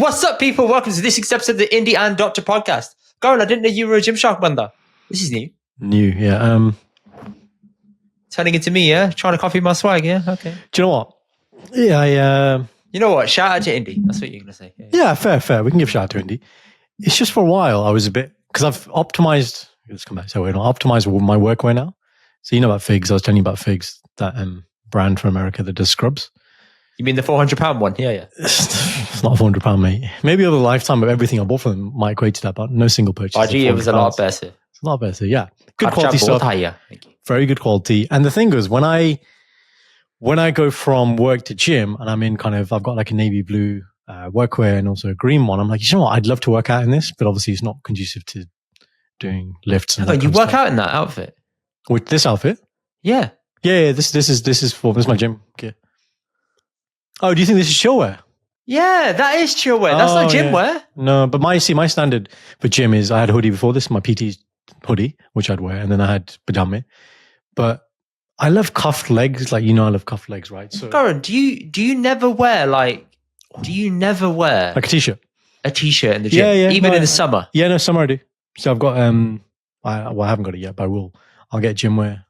What's up, people? Welcome to this week's episode of the Indy and Dr podcast. Kaur, I didn't know you were a Gymshark banda. This is new. New, yeah. Turning into me, yeah? Trying to copy my swag, yeah? Okay. Do you know what? Yeah, You know what? Shout out to Indy. That's what you're going to say. Yeah, fair. We can give shout out to Indy. It's just for a while I was a bit, because I've optimized, let's come back. So I optimized my workwear now. So you know about Figs. I was telling you about Figs, that brand from America that does scrubs. You mean the £400 one? Yeah. It's not £400, mate. Maybe over the lifetime of everything I bought for them might equate to that, but no single purchase. RG, it was a lot better. It's a lot better, yeah. Good quality stuff. Thank you. Very good quality. And the thing is, when I go from work to gym and I'm in I've got like a navy blue workwear and also a green one, I'm like, you know what? I'd love to work out in this, but obviously it's not conducive to doing lifts. And you work out in that outfit? With this outfit? Yeah. Yeah. This is my gym gear. Oh, do you think this is chill wear? Yeah, that is chill wear. That's not gym wear. No, but my standard for gym is I had a hoodie before this, my PT hoodie, which I'd wear, and then I had pajama. But I love cuffed legs, I love cuffed legs, right? So, Karan, do you never wear like a t-shirt? A t-shirt in the gym, even in the summer? Yeah, no, summer I do. So I've got I haven't got it yet, but I will. I'll get gym wear.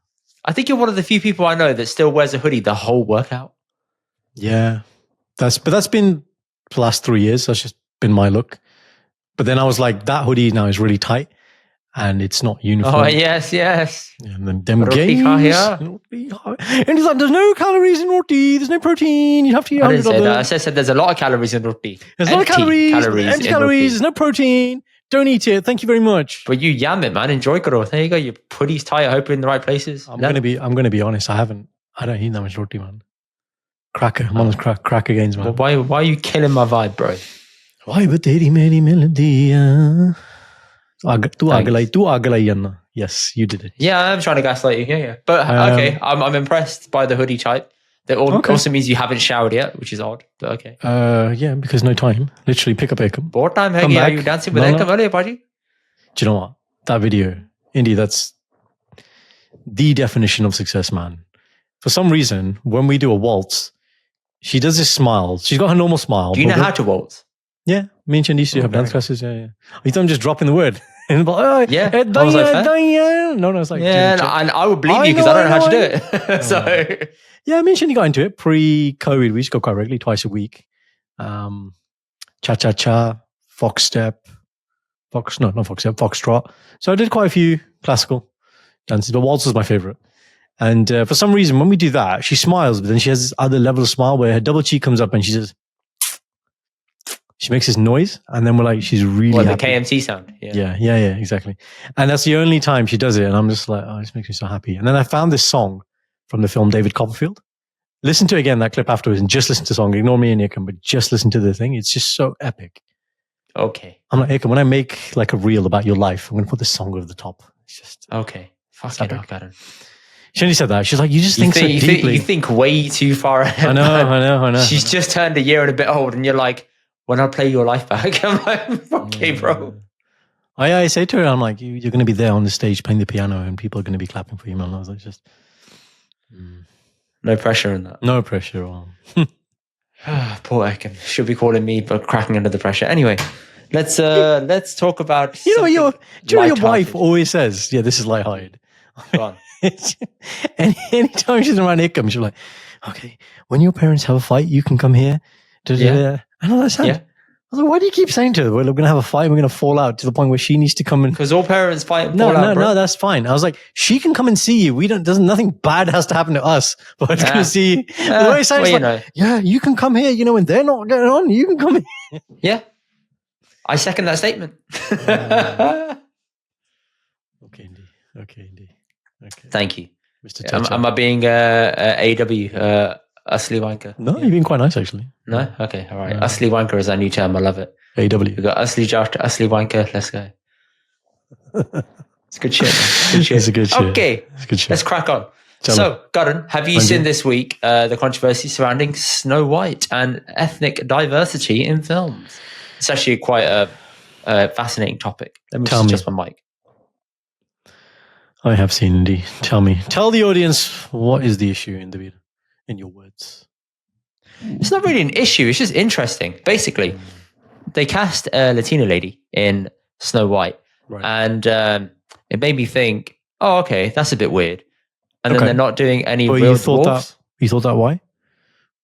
I think you're one of the few people I know that still wears a hoodie the whole workout. Yeah, that's been the last 3 years. That's just been my look. But then I was like, that hoodie now is really tight and it's not uniform. Oh yes. And then them games. And he's like, there's no calories in roti. There's no protein. You have to eat 100 I didn't say that. I said there's a lot of calories in roti. There's a lot of calories. Empty calories. There's no protein. Don't eat it. Thank you very much. But you yam it, man. Enjoy growth. There you go. Your hoodie's tight. I hope you're in the right places. I'm gonna be honest. I don't eat that much roti, man. Cracker. I'm on this cracker gains, man. Why are you killing my vibe, bro? Why bateri meri melody? Tu agalai. Yes, you did it. Yeah, I'm trying to gaslight you. Yeah. But okay, I'm impressed by the hoodie type. That also means you haven't showered yet, which is odd. But okay. Yeah, because no time. Literally pick up Ekkam. What time are you dancing with Ekkam earlier, buddy? Do you know what? That video, Indy, that's the definition of success, man. For some reason, when we do a waltz, she does this smile. She's got her normal smile. Do you know how to waltz? Yeah, me and Chen used to have dance classes. Yeah. You thought I'm just dropping the word. And like, yeah, I was like, no, it's like, yeah, and I would believe you because I don't know how to do it. So, yeah, me and Chen got into it pre-COVID. We used to go quite regularly, twice a week. Cha-cha-cha, fox step, foxtrot. So I did quite a few classical dances, but waltz was my favorite. And for some reason, when we do that, she smiles, but then she has this other level of smile where her double cheek comes up and she says, she makes this noise, and then we're like, she's really happy. The KMT sound. Yeah, exactly. And that's the only time she does it, and I'm just like, oh, this makes me so happy. And then I found this song from the film David Copperfield. Listen to it again, that clip afterwards, and just listen to the song. Ignore me and Ekkam, but just listen to the thing. It's just so epic. Okay. I'm like, Ekkam, when I make like a reel about your life, I'm going to put this song over the top. It's just okay. Fuck it, I got it. She only said that. She's like, you just think so deeply. You think way too far ahead. I know. She's just turned a year and a bit old, and you're like, when I play your life back, I'm like, okay, bro. I say to her, I'm like, you're going to be there on the stage playing the piano, and people are going to be clapping for you, man. I was like, just no pressure in that. No pressure on. Poor Ekkam. She'll be calling me, but cracking under the pressure. Anyway, let's talk about. Your wife always says, "Yeah, this is lighthearted." Go on. Anytime she's around Ekkam, she's like, okay, when your parents have a fight, you can come here. I know that sounds. Yeah. I was like, why do you keep saying to her, well, we're going to have a fight, we're going to fall out to the point where she needs to come in? Because all parents fight and fall out, bro. No, that's fine. I was like, she can come and see you. Nothing bad has to happen to us, but it's going to see you. The way it sounds yeah, you can come here, when they're not getting on, you can come here. Yeah. I second that statement. Okay, Indy. Okay. Thank you. Mr. Am I being AW? Asli wanker. No, you've been quite nice actually. No? Okay, all right. Asli wanker is our new term. I love it. AW. We got Asli Dr, Asli wanker. Let's go. It's good shit, man. It's a good shit. Okay, it's good shit. Let's crack on. So, Karan, have you seen this week the controversy surrounding Snow White and ethnic diversity in films? It's actually quite a fascinating topic. Let me just adjust my mic. I have seen, Indy. Tell the audience, what is the issue in your words? It's not really an issue. It's just interesting. Basically, they cast a Latina lady in Snow White, and it made me think, oh, okay, that's a bit weird. And then they're not doing any real dwarves. You thought that why?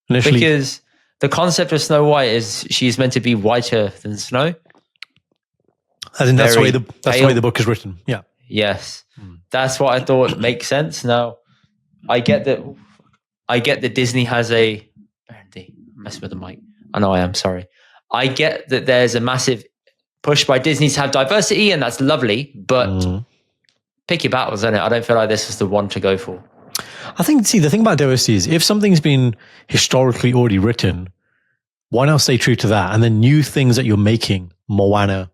Initially, because the concept of Snow White is she's meant to be whiter than snow. As in, that's the way the book is written. Yeah. Yes, that's what I thought makes sense. Now, I get that Disney has a. I'm messing with the mic. I know I am. Sorry. I get that there's a massive push by Disney to have diversity, and that's lovely. But pick your battles, innit? I don't feel like this is the one to go for. I think. See, the thing about diversity is, if something's been historically already written, why not stay true to that? And then new things that you're making, Moana,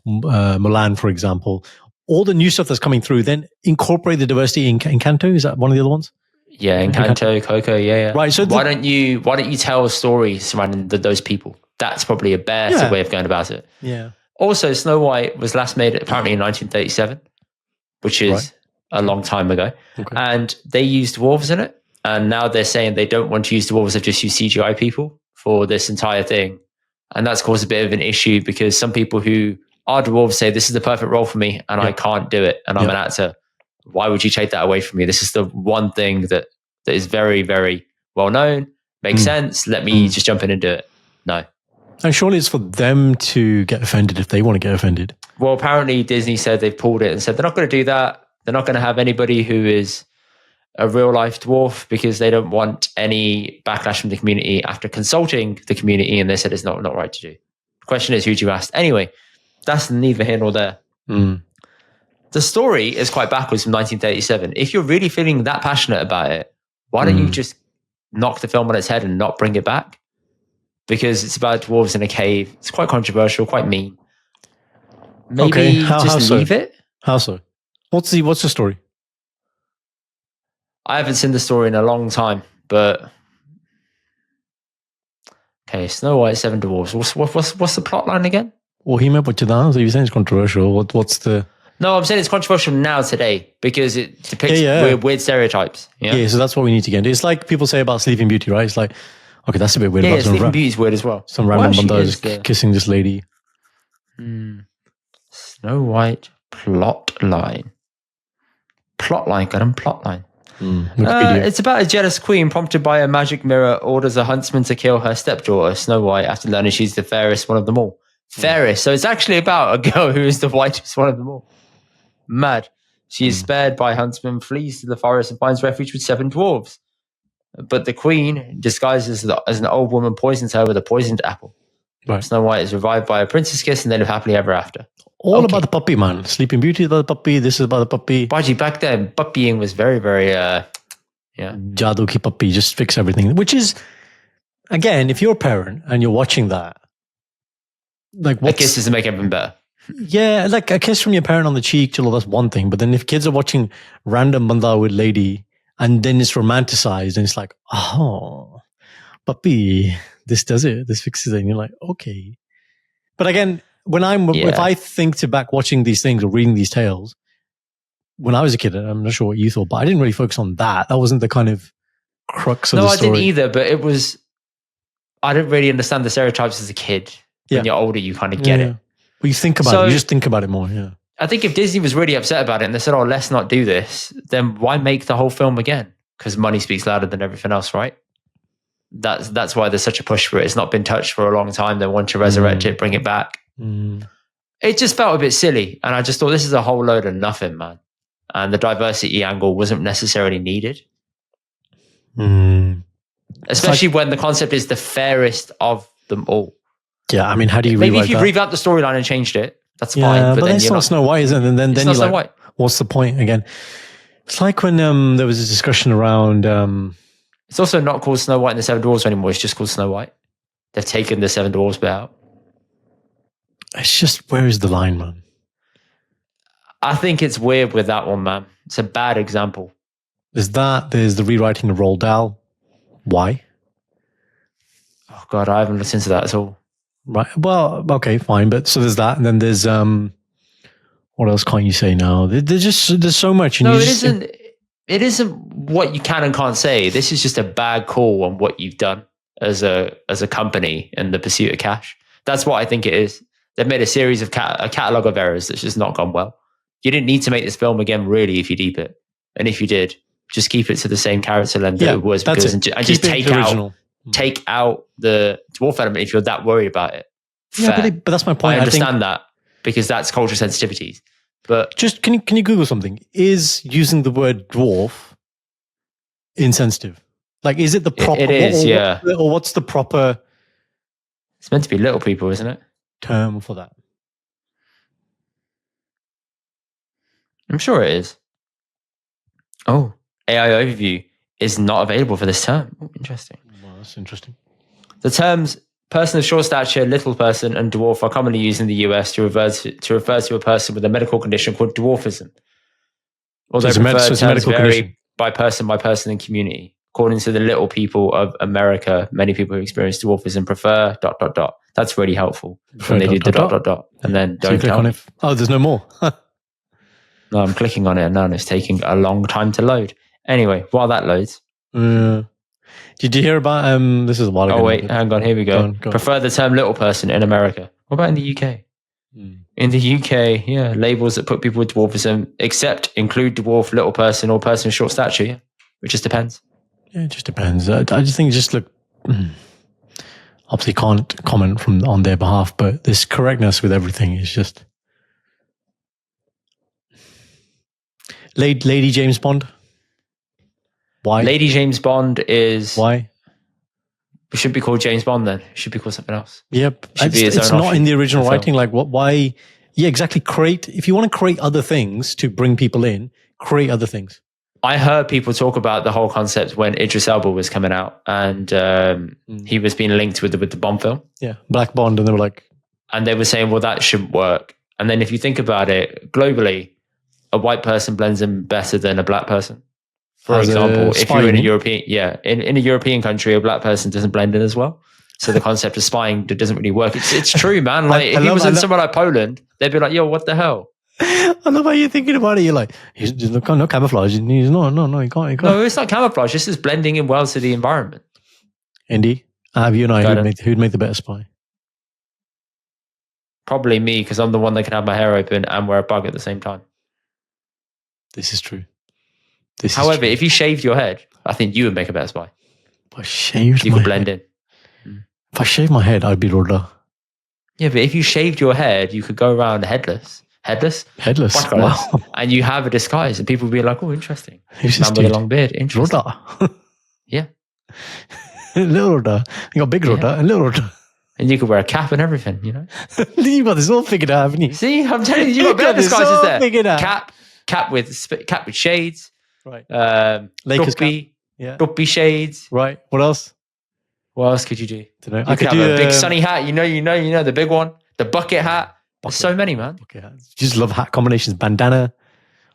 Mulan, for example, all the new stuff that's coming through, then incorporate the diversity in Encanto. Is that one of the other ones? Yeah, Encanto, Coco, yeah. Right. So why don't you tell a story surrounding those people? That's probably a better way of going about it. Yeah. Also, Snow White was last made apparently in 1937, which is a long time ago. Okay. And they used dwarves in it. And now they're saying they don't want to use dwarves, they've just used CGI people for this entire thing. And that's caused a bit of an issue because some people who are dwarves say, this is the perfect role for me and I can't do it. And I'm an actor. Why would you take that away from me? This is the one thing that is very, very well known, makes sense. Let me just jump in and do it. No. And surely it's for them to get offended if they want to get offended. Well, apparently Disney said they've pulled it and said they're not going to do that. They're not going to have anybody who is a real life dwarf because they don't want any backlash from the community after consulting the community, and they said it's not right to do. The question is, who do you ask? Anyway, that's neither here nor there. The story is quite backwards from 1937. If you're really feeling that passionate about it, why don't you just knock the film on its head and not bring it back? Because it's about dwarves in a cave. It's quite controversial, quite mean. Maybe just leave it. How so? What's the story? I haven't seen the story in a long time, but okay, Snow White, Seven Dwarfs. What's the plot line again? So you're saying it's controversial. What's the? No, I'm saying it's controversial now today because it depicts weird stereotypes. Yeah, so that's what we need to get into. It's like people say about Sleeping Beauty, right? It's like, okay, that's a bit weird. Yeah, Sleeping Beauty is weird as well. Some random banda is kissing this lady. Snow White plot line. Plot line. It's about a jealous queen prompted by a magic mirror orders a huntsman to kill her stepdaughter, Snow White, after learning she's the fairest one of them all. Fairest. So it's actually about a girl who is the whitest one of them all. Mad. She is spared by huntsman, flees to the forest and finds refuge with 7 dwarves. But the queen, disguised as an old woman, poisons her with a poisoned apple. Right. Snow White is revived by a princess kiss and they live happily ever after. All about the puppy, man. Sleeping Beauty is about the puppy. This is about the puppy. Baji, back then, puppying was very, very, Jadoo ki puppy, just fix everything. Which is, again, if you're a parent and you're watching that, like, a kiss doesn't make everything better. Yeah, like a kiss from your parent on the cheek, chalo, that's one thing. But then if kids are watching random banda with lady and then it's romanticized and it's like, oh, puppy, this does it. This fixes it. And you're like, okay. But again, if I think to back watching these things or reading these tales, when I was a kid, I'm not sure what you thought, but I didn't really focus on that. That wasn't the kind of crux of the story. No, I didn't either, but I didn't really understand the stereotypes as a kid. When you're older, you kind of get it. But you think about it, you just think about it more, I think if Disney was really upset about it and they said, oh, let's not do this, then why make the whole film again? Because money speaks louder than everything else, right? That's why there's such a push for it. It's not been touched for a long time. They want to resurrect it, bring it back. It just felt a bit silly. And I just thought, this is a whole load of nothing, man. And the diversity angle wasn't necessarily needed. Especially when the concept is the fairest of them all. Yeah, I mean, how do you maybe if you revamped the storyline and changed it, that's fine. But then it's not Snow White, isn't it? And then you're like, White. What's the point again? It's like when there was a discussion around... It's also not called Snow White and the Seven Dwarfs anymore. It's just called Snow White. They've taken the Seven Dwarfs bit out. It's just, where is the line, man? I think it's weird with that one, man. It's a bad example. There's the rewriting of Roald Dahl. Why? Oh, God, I haven't listened to that at all. Right. Well, okay, fine. But so there's that. And then there's, what else can't you say now? There's so much. And it isn't what you can and can't say. This is just a bad call on what you've done as a company in the pursuit of cash. That's what I think it is. They've made a series of a catalogue of errors that's just not gone well. You didn't need to make this film again, really, if you deep it. And if you did, just keep it to the same character length that it was. That's because it. And just take out the dwarf element if you're that worried about it. Yeah, but that's my point. I understand that because that's cultural sensitivities. But just can you Google something? Is using the word dwarf insensitive? Like, is it the proper? It is, Or what's the proper? It's meant to be little people, isn't it? Term for that. I'm sure it is. Oh, AI overview is not available for this term. Oh, interesting. Well, that's interesting. The terms person of short stature, little person, and dwarf are commonly used in the US to refer to a person with a medical condition called dwarfism. Although preferred terms vary by person, and community. According to the little people of America, many people who experience dwarfism prefer ... That's really helpful when they do the ... and then don't click on it. Oh, there's no more. No, I'm clicking on it and now it's taking a long time to load. Anyway, while that loads. Did you hear about this is a while ago. Oh wait, hang on, here we go. Go on. Prefer the term little person in America. What about in the UK? In the UK, yeah, labels that put people with dwarfism include dwarf, little person, or person of short stature, yeah. It just depends. Yeah, it just depends. I just think obviously can't comment on their behalf, but this correctness with everything is just Lady James Bond. Why? Lady James Bond is... Why? It should be called James Bond then. It should be called something else. Yep. It's not in the original writing. Like, why? Yeah, exactly. If you want to create other things to bring people in, create other things. I heard people talk about the whole concept when Idris Elba was coming out and he was being linked with the Bond film. Yeah, Black Bond. And they were like... And they were saying, well, that shouldn't work. And then if you think about it, globally, a white person blends in better than a black person. For example, if you're in a European... Yeah, in a European country, a black person doesn't blend in as well. So the concept of spying doesn't really work. It's true, man. Like, if he was in somewhere like Poland, they'd be like, yo, what the hell? I love how you're thinking about it. You're like, he's no camouflage. He's no, he can't. No, it's not camouflage. This is blending in well to the environment. Indy, I have you and I who'd make the better spy? Probably me, because I'm the one that can have my hair open and wear a bug at the same time. This is true. However, if you shaved your head, I think you would make a better spy. If I shaved you could blend in. If I shaved my head, I'd be Roda. Yeah, but if you shaved your head, you could go around headless. Wow. And you have a disguise, and people would be like, "Oh, interesting." Who's this man with a long beard? Interesting. Roda. Yeah. Little Roda. You got big Roda and little Roda. And you could wear a cap and everything, you know. You got this all figured out, haven't you? See, I'm telling you, you got better disguises there. Figured out. Cap with shades. Right. Lakers cap. Yeah. Duppy shades. Right. What else? What else could you do? Don't know. I could have a big sunny hat. You know the big one, the bucket hat. There's so many, man. Bucket hats. You just love hat combinations. Bandana.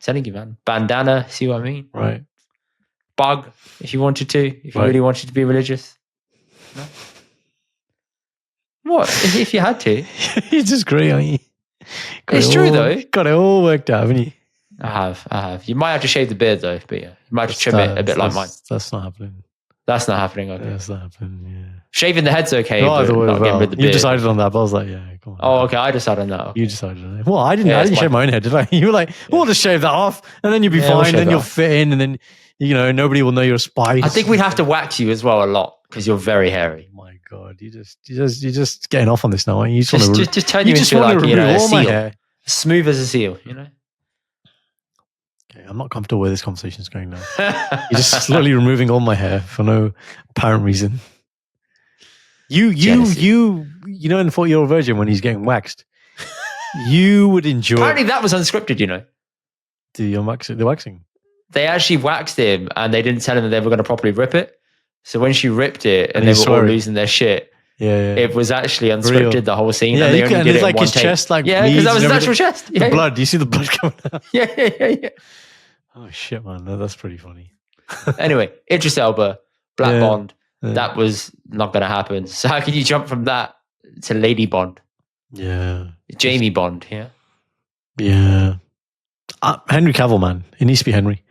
Telling you, man. Bandana. See what I mean? Right. Bug, if you wanted to. If you really wanted to be religious. No. What? If you had to. You're just great, aren't you? It's true, though. Got it all worked out, haven't you? I have. You might have to shave the beard, though. But yeah, you might have to trim it a bit like mine. That's not happening. That's not happening. Okay. That's not happening. Yeah. Shaving the head's okay. No, but not getting rid of the beard. You decided on that, but I was like, yeah, come on. Oh, okay. I decided on that. Okay. You decided on it. Well, I didn't shave my own head, did I? You were like, we'll just shave that off, and then you'll be fine. Then you'll fit in, and then nobody will know you're a spy. I think we'd have to wax you as well a lot because you're very hairy. Oh my God, you're just getting off on this now, aren't you? Just turn you into like a seal, smooth as a seal. Okay, I'm not comfortable where this conversation is going now. You're just slowly removing all my hair for no apparent reason. You in the 40-year-old virgin when he's getting waxed, you would enjoy. Apparently, that was unscripted. The waxing. They actually waxed him, and they didn't tell him that they were going to properly rip it. So when she ripped it, and they were all losing their shit. Yeah. It was actually unscripted, the whole scene. Yeah, and they only did it like in one his take. chest, like yeah, because that was his actual chest. The blood. Do you see the blood coming out? Yeah. Oh shit, man, that's pretty funny. Anyway, Idris Elba, Black Bond. That was not going to happen. So how can you jump from that to Lady Bond? Yeah, Jamie Bond. Yeah. Henry Cavill, man, it needs to be Henry.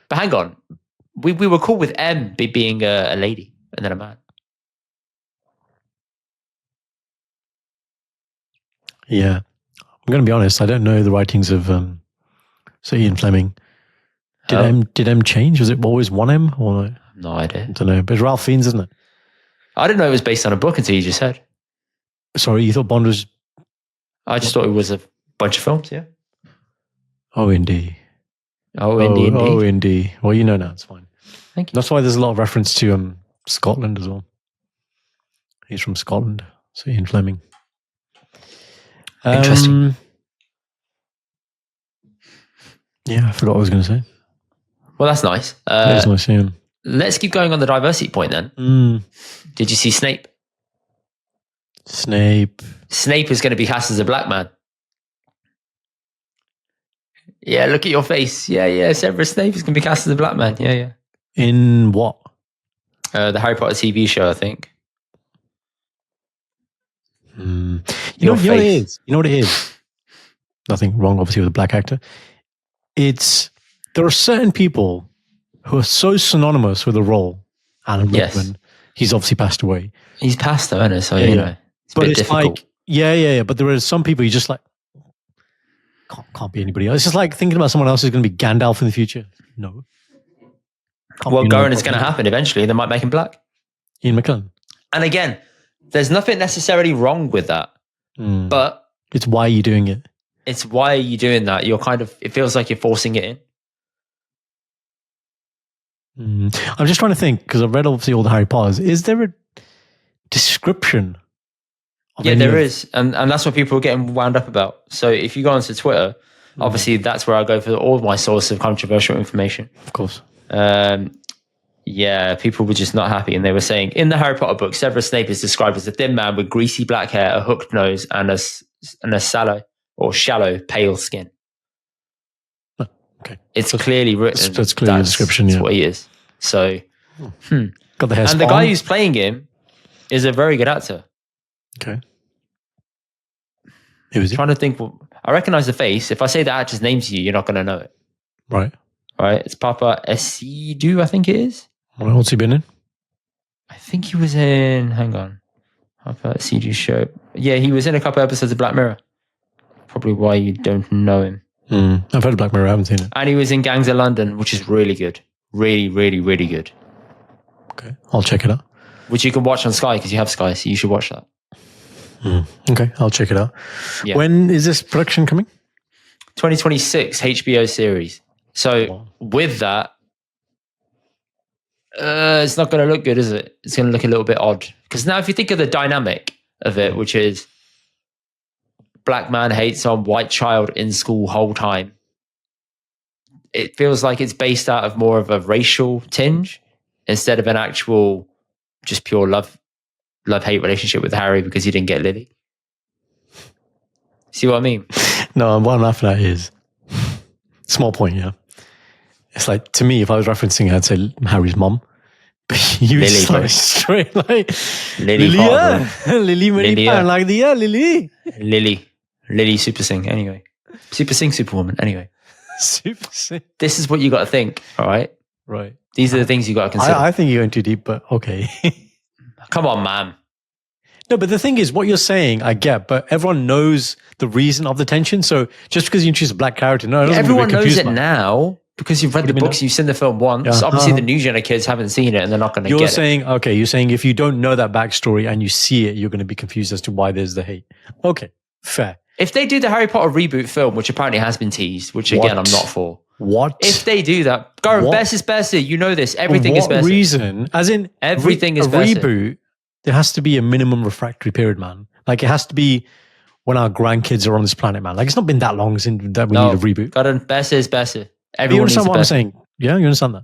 But hang on, we were cool with M being a lady and then a man. Yeah. I'm going to be honest. I don't know the writings of Sir Ian Fleming. Did M change? Was it always 1M? Or No idea. I don't know. But it's Ralph Fiennes, isn't it? I didn't know it was based on a book until you just said. Sorry, you thought Bond was... I just thought it was a bunch of films, yeah. Oh, Indy. Indy. Oh, Indy. Well, you know now. It's fine. Thank you. That's why there's a lot of reference to Scotland as well. He's from Scotland. So Ian Fleming. Interesting. Yeah, I forgot what I was going to say. Well, that's nice. That's nice, yeah. Let's keep going on the diversity point then. Did you see Snape? Snape is going to be cast as a black man. Yeah, look at your face. Yeah. Severus Snape is going to be cast as a black man. Yeah. In what? The Harry Potter TV show, I think. You know what it is? You know what it is? Nothing wrong, obviously, with a black actor. There are certain people who are so synonymous with the role. Alan Rickman, he's obviously passed away. He's passed though, isn't it? So, you know, it's a bit difficult. Like, yeah. But there are some people you just like, can't be anybody else. It's just like thinking about someone else who's going to be Gandalf in the future. No. Well, Goran is going to happen eventually. They might make him black. Ian McKellen. And again, there's nothing necessarily wrong with that. But it's why you're doing it. It's why are you doing that? It feels like you're forcing it in. I'm just trying to think, because I've read obviously all the Harry Potters. Is there a description? Yeah, there is. And that's what people are getting wound up about. So if you go onto Twitter, obviously that's where I go for all my sources of controversial information. Of course. Yeah, people were just not happy. And they were saying, in the Harry Potter book, Severus Snape is described as a thin man with greasy black hair, a hooked nose, and a shallow, pale skin. Okay. It's clearly written. That's clearly a description, That's what he is. So, got the hair and the guy who's playing him is a very good actor. Okay. Who is he? Trying to think. I recognize the face. If I say the actor's name to you, you're not going to know it. Right. It's Papa Esidu, I think it is. What's he been in? I think he was in. Hang on. Papa Esidu show. Yeah, he was in a couple episodes of Black Mirror. Probably why you don't know him. I've heard of Black Mirror. I haven't seen it. And he was in Gangs of London, which is really good. Really, really, really good. Okay, I'll check it out. Which you can watch on Sky because you have Sky, so you should watch that. Okay, I'll check it out. Yeah. When is this production coming? 2026 HBO series. So with that, it's not going to look good, is it? It's going to look a little bit odd. Because now if you think of the dynamic of it, which is black man hates on white child in school whole time, it feels like it's based out of more of a racial tinge instead of an actual just pure love-hate relationship with Harry because he didn't get Lily. See what I mean? No, what I'm laughing at is small point, yeah. It's like, to me, if I was referencing, I'd say Harry's mom. But you Lily, like straight like Lily, Lily, like the Lily Super Sing, anyway. Super Sing Superwoman, anyway. Super Sing. This is what you got to think, all right? Right. These are the things you got to consider. I think you're going too deep, but okay. Come on, man. No, but the thing is, what you're saying, I get, but everyone knows the reason of the tension. So just because you choose a black character, everyone knows it now because you've read the books, you've seen the film once. Yeah. Obviously, the new gen of kids haven't seen it and they're not going to get it. You're saying if you don't know that backstory and you see it, you're going to be confused as to why there's the hate. Okay, fair. If they do the Harry Potter reboot film, which apparently has been teased, which again, I'm not for. What? If they do that, Kaur, best is better. You know this. Everything is better. For what reason? As in, everything is a better. Reboot, there has to be a minimum refractory period, man. Like, it has to be when our grandkids are on this planet, man. Like, it's not been that long since that we need a reboot. Kaur, better is better. Everyone you understand what I'm saying? Yeah, you understand that?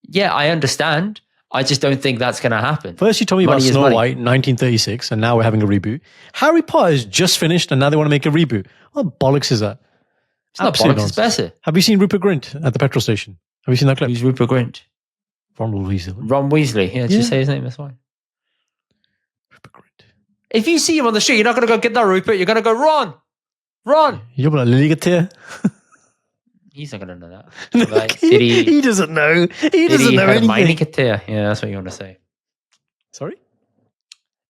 Yeah, I understand. I just don't think that's going to happen. First, you told me about Snow White, 1936, and now we're having a reboot. Harry Potter is just finished, and now they want to make a reboot. What bollocks is that? It's not bollocks, it's better. Have you seen Rupert Grint at the petrol station? Have you seen that clip? Who's Rupert Grint? Ron Weasley. Ron Weasley. Yeah, just say his name, that's fine. Rupert Grint. If you see him on the street, you're not going to go, get that Rupert. You're going to go, Ron. You're like, Lily. He's not going to know that. Like, he doesn't know. He doesn't know anything. Yeah, that's what you want to say. Sorry?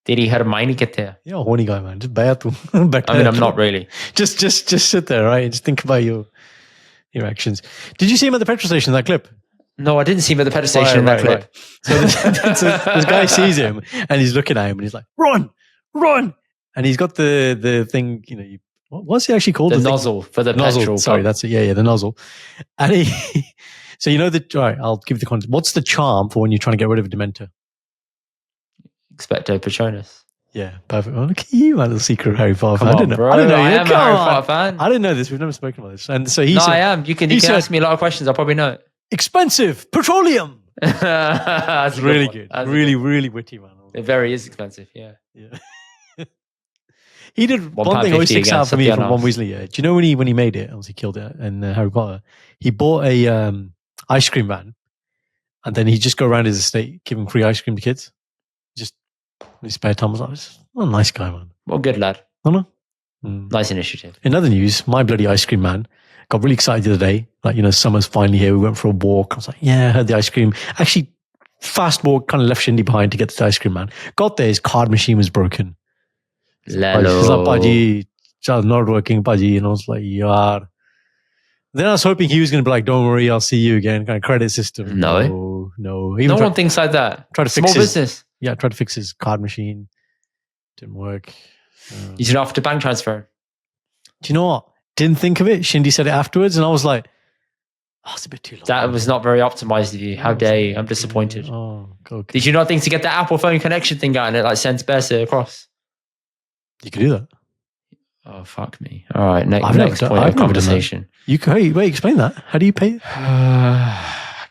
तेरी Hermione किथे है? You're a horny guy, man. Just bear tu. I mean, I'm not really. Just sit there, right? And just think about your actions. Did you see him at the petrol station in that clip? No, I didn't see him at the petrol station in that clip. Right. So this guy sees him and he's looking at him and he's like, run! And he's got the thing, what's it actually called? The nozzle for the nozzle. petrol. Sorry, that's it. Yeah, the nozzle. And so all right, I'll give you the context. What's the charm for when you're trying to get rid of a Dementor? Expecto Patronus. Yeah, perfect. Oh, look at you, man. The secret Harry Potter fan. I didn't know. I am a Harry Potter fan. I didn't know this. We've never spoken about this. And so he said, I am. You can ask me a lot of questions. I'll probably know it. Expensive petroleum. That's really good. Really witty, man. It very is expensive. Yeah. He did one thing always sticks out for me from Ron Weasley. Yeah. Do you know when he made it? Obviously killed it in Harry Potter. He bought a ice cream van, and then he'd just go around his estate giving free ice cream to kids. Just in his spare time. I was like, what a nice guy, man. Well, good lad. I know. Nice initiative. In other news, my bloody ice cream man got really excited the other day. Like, summer's finally here. We went for a walk. I was like, yeah, I had the ice cream. Actually, fast walk, kind of left Indy behind to get to the ice cream man. Got there, his card machine was broken. He's like, Paji, it's not working, Paji. And I was like, yaar. Then I was hoping he was going to be like, don't worry, I'll see you again. Kind of credit system. No. No one thinks like that. Try to fix Small business. Yeah, tried to fix his card machine. Didn't work. You should have to bank transfer. Do you know what? Didn't think of it. Shindy said it afterwards, and I was like, it's a bit too long. That was not very optimized of you. How dare you? I'm disappointed. Oh, okay. Did you not think to get the Apple phone connection thing out and it sends Bersa across? You could do that. Oh, fuck me. All right, next point of conversation. You can, wait, explain that. How do you pay it?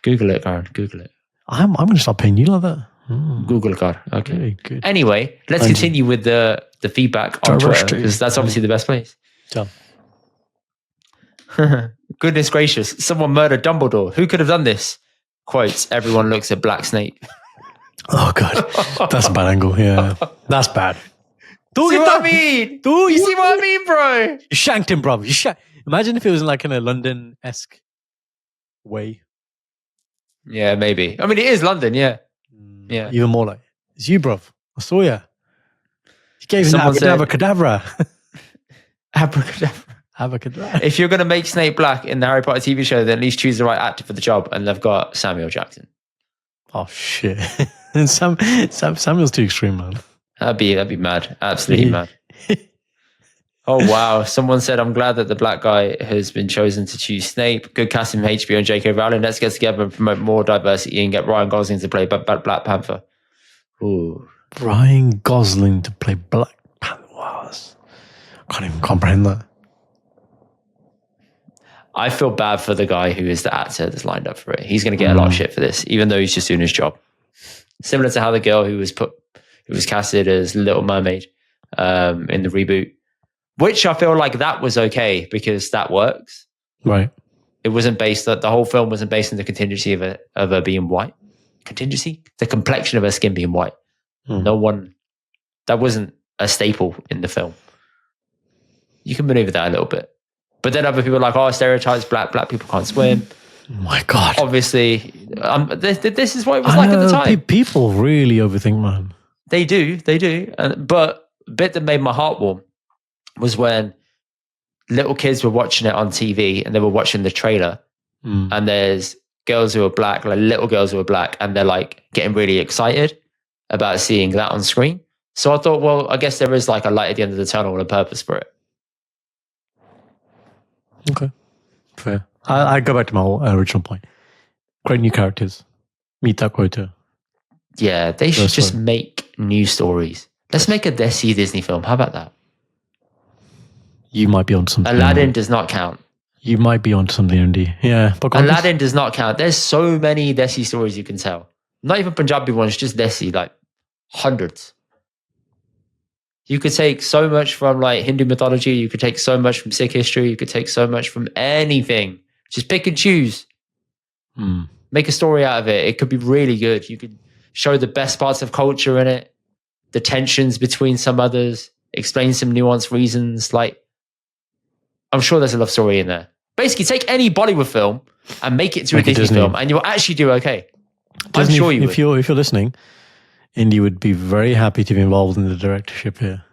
Google it, Karen. Google it. I'm going to start paying you like that. Google Karen. Okay. Very good. Anyway, let's continue with the feedback on Twitter, because that's obviously the best place. Tell. Goodness gracious. Someone murdered Dumbledore. Who could have done this? Quotes, everyone looks at Black Snape. Oh, God. That's a bad angle. Yeah. That's bad. See what I mean? You see what I mean, bro? You shanked him, bro. Imagine if it was in a London-esque way. Yeah, maybe. I mean, it is London, yeah. Yeah. Even more like, it's you, bro. I saw you. You gave him abracadabra. Abracadabra. If you're going to make Snape black in the Harry Potter TV show, then at least choose the right actor for the job. And they've got Samuel Jackson. Oh, shit. Samuel's too extreme, man. That'd be mad. Absolutely mad. Oh, wow. Someone said, I'm glad that the black guy has been chosen to choose Snape. Good casting from HBO and J.K. Rowling. Let's get together and promote more diversity and get Ryan Gosling to play Black Panther. Ooh. Ryan Gosling to play Black Panther. Wow. I can't even comprehend that. I feel bad for the guy who is the actor that's lined up for it. He's going to get a lot of shit for this, even though he's just doing his job. Similar to how the girl who was casted as Little Mermaid in the reboot, which I feel like that was okay because that works. Right. It wasn't based, the whole film wasn't based on the contingency of her being white. Contingency? The complexion of her skin being white. That wasn't a staple in the film. You can maneuver that a little bit. But then other people are like, stereotypes, black people can't swim. Oh my God. Obviously, this is what it was like at the time. People really overthink, man. They do. But a bit that made my heart warm was when little kids were watching it on TV and they were watching the trailer and there's girls who are black, like little girls who are black, and they're like getting really excited about seeing that on screen. So I thought, well, I guess there is like a light at the end of the tunnel and a purpose for it. Okay. Fair. I go back to my original point. Great new characters. Meet that quota. Yeah, they should just make new stories. Let's make a Desi Disney film. How about that? You might be on something. Aladdin does not count. You might be on something, Indy. Yeah. Aladdin does not count. There's so many Desi stories you can tell. Not even Punjabi ones, just Desi, like hundreds. You could take so much from like Hindu mythology. You could take so much from Sikh history. You could take so much from anything. Just pick and choose. Make a story out of it. It could be really good. You could show the best parts of culture in it, the tensions between some others, explain some nuanced reasons. Like, I'm sure there's a love story in there. Basically, take any Bollywood film and make it to a Disney film, and you'll actually do okay. Disney, I'm sure you would. If you're listening, Indy would be very happy to be involved in the directorship here.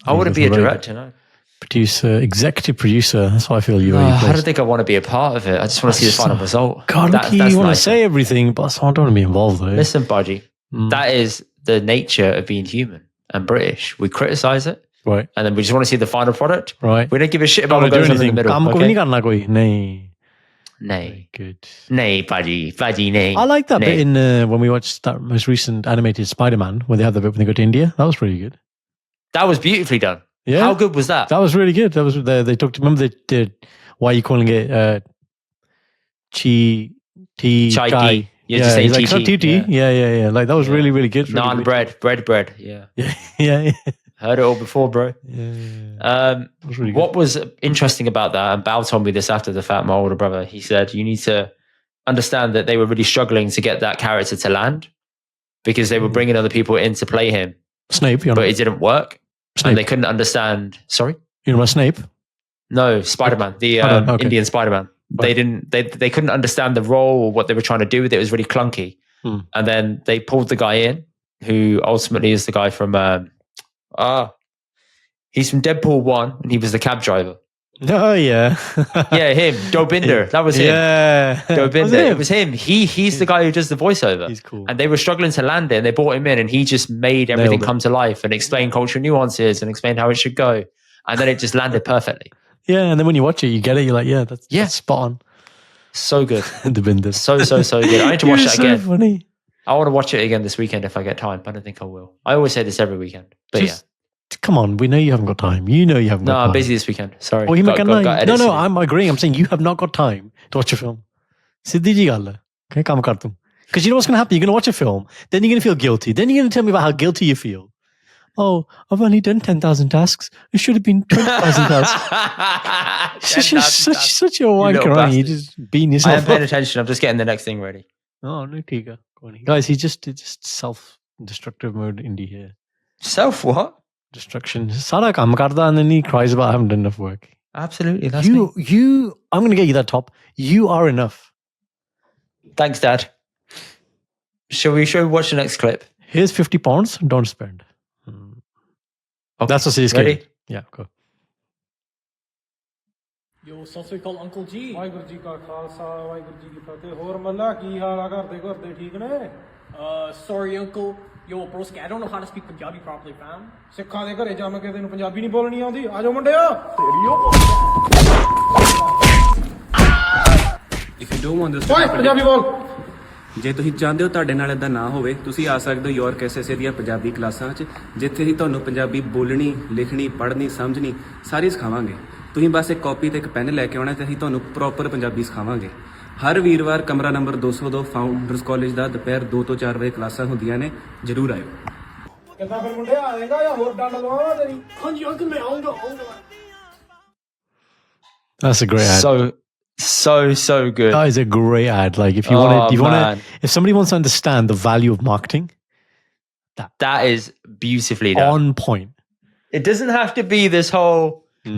I wouldn't be a director, no. Producer, executive producer. That's why I feel you. I don't think I want to be a part of it. I just want to see the final result. God, you want to say everything, but I don't want to be involved though. Listen, Budgie, that is the nature of being human and British. We criticize it, right, and then we just want to see the final product. Right. We don't give a shit about what goes on in the middle. Okay? Nay. Good. Nay, Budgie, nay. I like that bit in when we watched that most recent animated Spider-Man, where they have the bit when they go to India. That was pretty good. That was beautifully done. Yeah. How good was that? That was really good. That was they talked. Remember they did. Why are you calling it chai tea? You're just saying like, tea. Yeah. Like that was really good. Really Naan good. bread. Yeah. Yeah. Heard it all before, bro. Yeah. What was interesting about that, and Bao told me this after the fact, my older brother, he said, you need to understand that they were really struggling to get that character to land because they were bringing other people in to play him. Snape, but it didn't work. Snape. And they couldn't understand. Sorry? You know about Snape? No, Spider-Man, the Indian Spider-Man. Right. They couldn't understand the role or what they were trying to do with it. It was really clunky. And then they pulled the guy in who ultimately is the guy from he's from Deadpool 1 and he was the cab driver. Oh yeah. Yeah, him. Dopinder. That was him. Yeah. Dopinder. It was him. He's the guy who does the voiceover. He's cool. And they were struggling to land it and they brought him in and he just made everything come to life and explained cultural nuances and explained how it should go. And then it just landed perfectly. Yeah, and then when you watch it, you get it. You're like, that's spot on. So good. Dopinder. So good. I need to watch that again. Funny. I want to watch it again this weekend if I get time, but I don't think I will. I always say this every weekend. But come on, we know you haven't got time. You know you haven't got time. No, I'm busy this weekend. Sorry. No, I'm agreeing. I'm saying you have not got time to watch a film. Siddhi ji gall hai. Okay, kaam kar tum. Because you know what's going to happen? You're going to watch a film, then you're going to feel guilty. Then you're going to tell me about how guilty you feel. Oh, I've only done 10,000 tasks. It should have been 20,000 tasks. Such a wanker, aren't you? You're just beating yourself I am paying attention. I'm just getting the next thing ready. Oh, no, Tiga. Guys, he's just self-destructive mode Indy here. Self what? Destruction. Sara kaam karda and then he cries about I haven't done enough work. Absolutely. That's I'm going to get you that top. You are enough. Thanks, Dad. Shall we watch the next clip? Here's £50. Don't spend. Okay. That's what he's ready. Yeah, go. Yo, sat sri akal Uncle G. Waheguru ji ਕਾ ਖਾਲਸਾ ਵਾਹਿਗੁਰੂ ਜੀ ਕੀ ਫਤਿਹ ਹੋਰ ਮੱਲਾ ਕੀ ਹਾਲ ਆ ਘਰ ਦੇ ਠੀਕ ਨੇ Sorry uncle. Yo broski, I don't know how to speak Punjabi properly, fam. ਸਿੱਖਾਂ ਦੇ ਘਰੇ ਜੰਮ ਕੇ ਤੈਨੂੰ ਪੰਜਾਬੀ ਨਹੀਂ ਬੋਲਣੀ ਆਉਂਦੀ ਆ ਜਾਓ ਮੁੰਡਿਓ ਤੇਰੀਓ If you don't want this to ਓਏ happen, ਪੰਜਾਬੀ ਬੋਲ ਜੇ ਤੁਸੀਂ ਚਾਹੁੰਦੇ ਹੋ ਤੁਹਾਡੇ ਨਾਲ ਇਦਾਂ ਨਾ ਹੋਵੇ ਤੁਸੀਂ ਆ ਸਕਦੇ ਹੋ ਯੂਆਰਕ ਐਸਐਸਏ ਦੀਆਂ ਪੰਜਾਬੀ ਕਲਾਸਾਂ 'ਚ ਜਿੱਥੇ ਅਸੀਂ ਤੁਹਾਨੂੰ ਪੰਜਾਬੀ ਬੋਲਣੀ ਲਿਖਣੀ ਪੜ੍ਹਨੀ ਸਮਝਣੀ ਸਾਰੀ ਸਿਖਾਵਾਂਗੇ ਤੁਸੀਂ ਬਸ ਇੱਕ ਕਾਪੀ ਤੇ ਇੱਕ ਪੈਨ ਲੈ ਕੇ ਆਉਣਾ ਤੇ ਅਸੀਂ ਤੁਹਾਨੂੰ ਪ੍ਰੋਪਰ ਪੰਜਾਬੀ ਸਿਖਾਵਾਂਗੇ ਹਰ ਵੀਰਵਾਰ ਕਮਰਾ ਨੰਬਰ 202 ਫਾਊਂਡਰਸ ਕਾਲਜ ਦਾ ਦੁਪਹਿਰ 2 ਤੋਂ 4 ਵਜੇ ਕਲਾਸਾਂ ਹੁੰਦੀਆਂ ਨੇ ਜਰੂਰ ਆਇਓ ਕਿੱਦਾਂ ਫਿਰ ਮੁੰਡਿਆ ਆਏਗਾ ਜਾਂ ਹੋਰ ਡੰਡ ਲਵਾਵਾਂ ਤੇਰੀ ਹਾਂਜੀ ਅੰਕਲ ਮੈਂ ਆਉਂਗਾ That's a great ad. So good. That is a great ad. Like if you if somebody wants to understand the value of marketing, that is beautifully done. On point. It doesn't have to be this whole,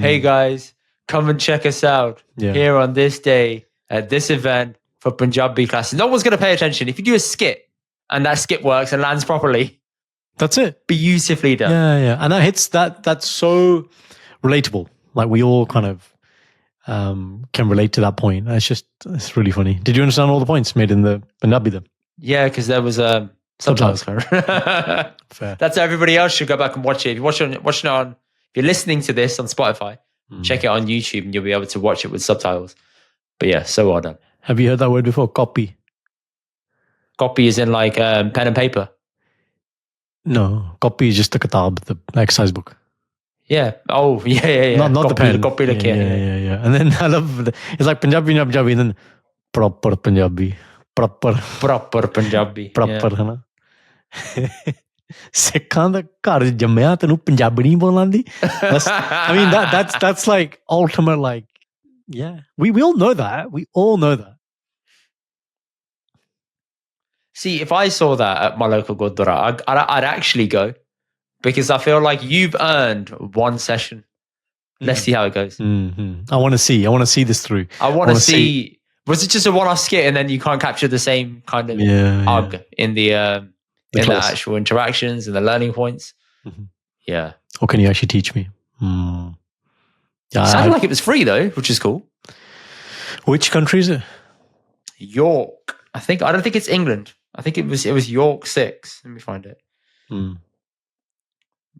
hey guys, come and check us out here on this day at this event for Punjabi classes. No one's going to pay attention. If you do a skit and that skit works and lands properly, that's it. Beautifully done. Yeah. And that hits that's so relatable. Like we all kind of can relate to that point. It's really funny. Did you understand all the points made in the Punjabi then? Yeah, because there was subtitles. Fair. That's how everybody else should go back and watch it. If you're watching it if you're listening to this on Spotify, check it on YouTube and you'll be able to watch it with subtitles. But yeah, so well done. Have you heard that word before? Copy. Copy is in like pen and paper. No, copy is just the kitab, the exercise book. Yeah. Oh, yeah. Not copy, the pen. Copy the kid. Yeah. And then I love it's like Punjabi, and then proper Punjabi. Proper Punjabi. Proper, है ना? ਸਿੱਖਾਂ ਦਾ ਘਰ ਜੰਮਿਆ ਤੈਨੂੰ ਪੰਜਾਬੀ ਨਹੀਂ ਬੋਲਣ ਦੀ I mean that's like ultimate like we all know that. See, if I saw that at my local Gurdwara, I'd actually go because I feel like you've earned one session. Let's see how it goes. I want to see this through. I want to see. Was it just a one-off skit and then you can't capture the same kind of ugh in in class. the actual interactions and the learning points. Mhm. Yeah. Or can you actually teach me? Yeah, Sounded like it was free though, which is cool. Which country is it? York. I don't think it's England. I think it was York 6. Let me find it.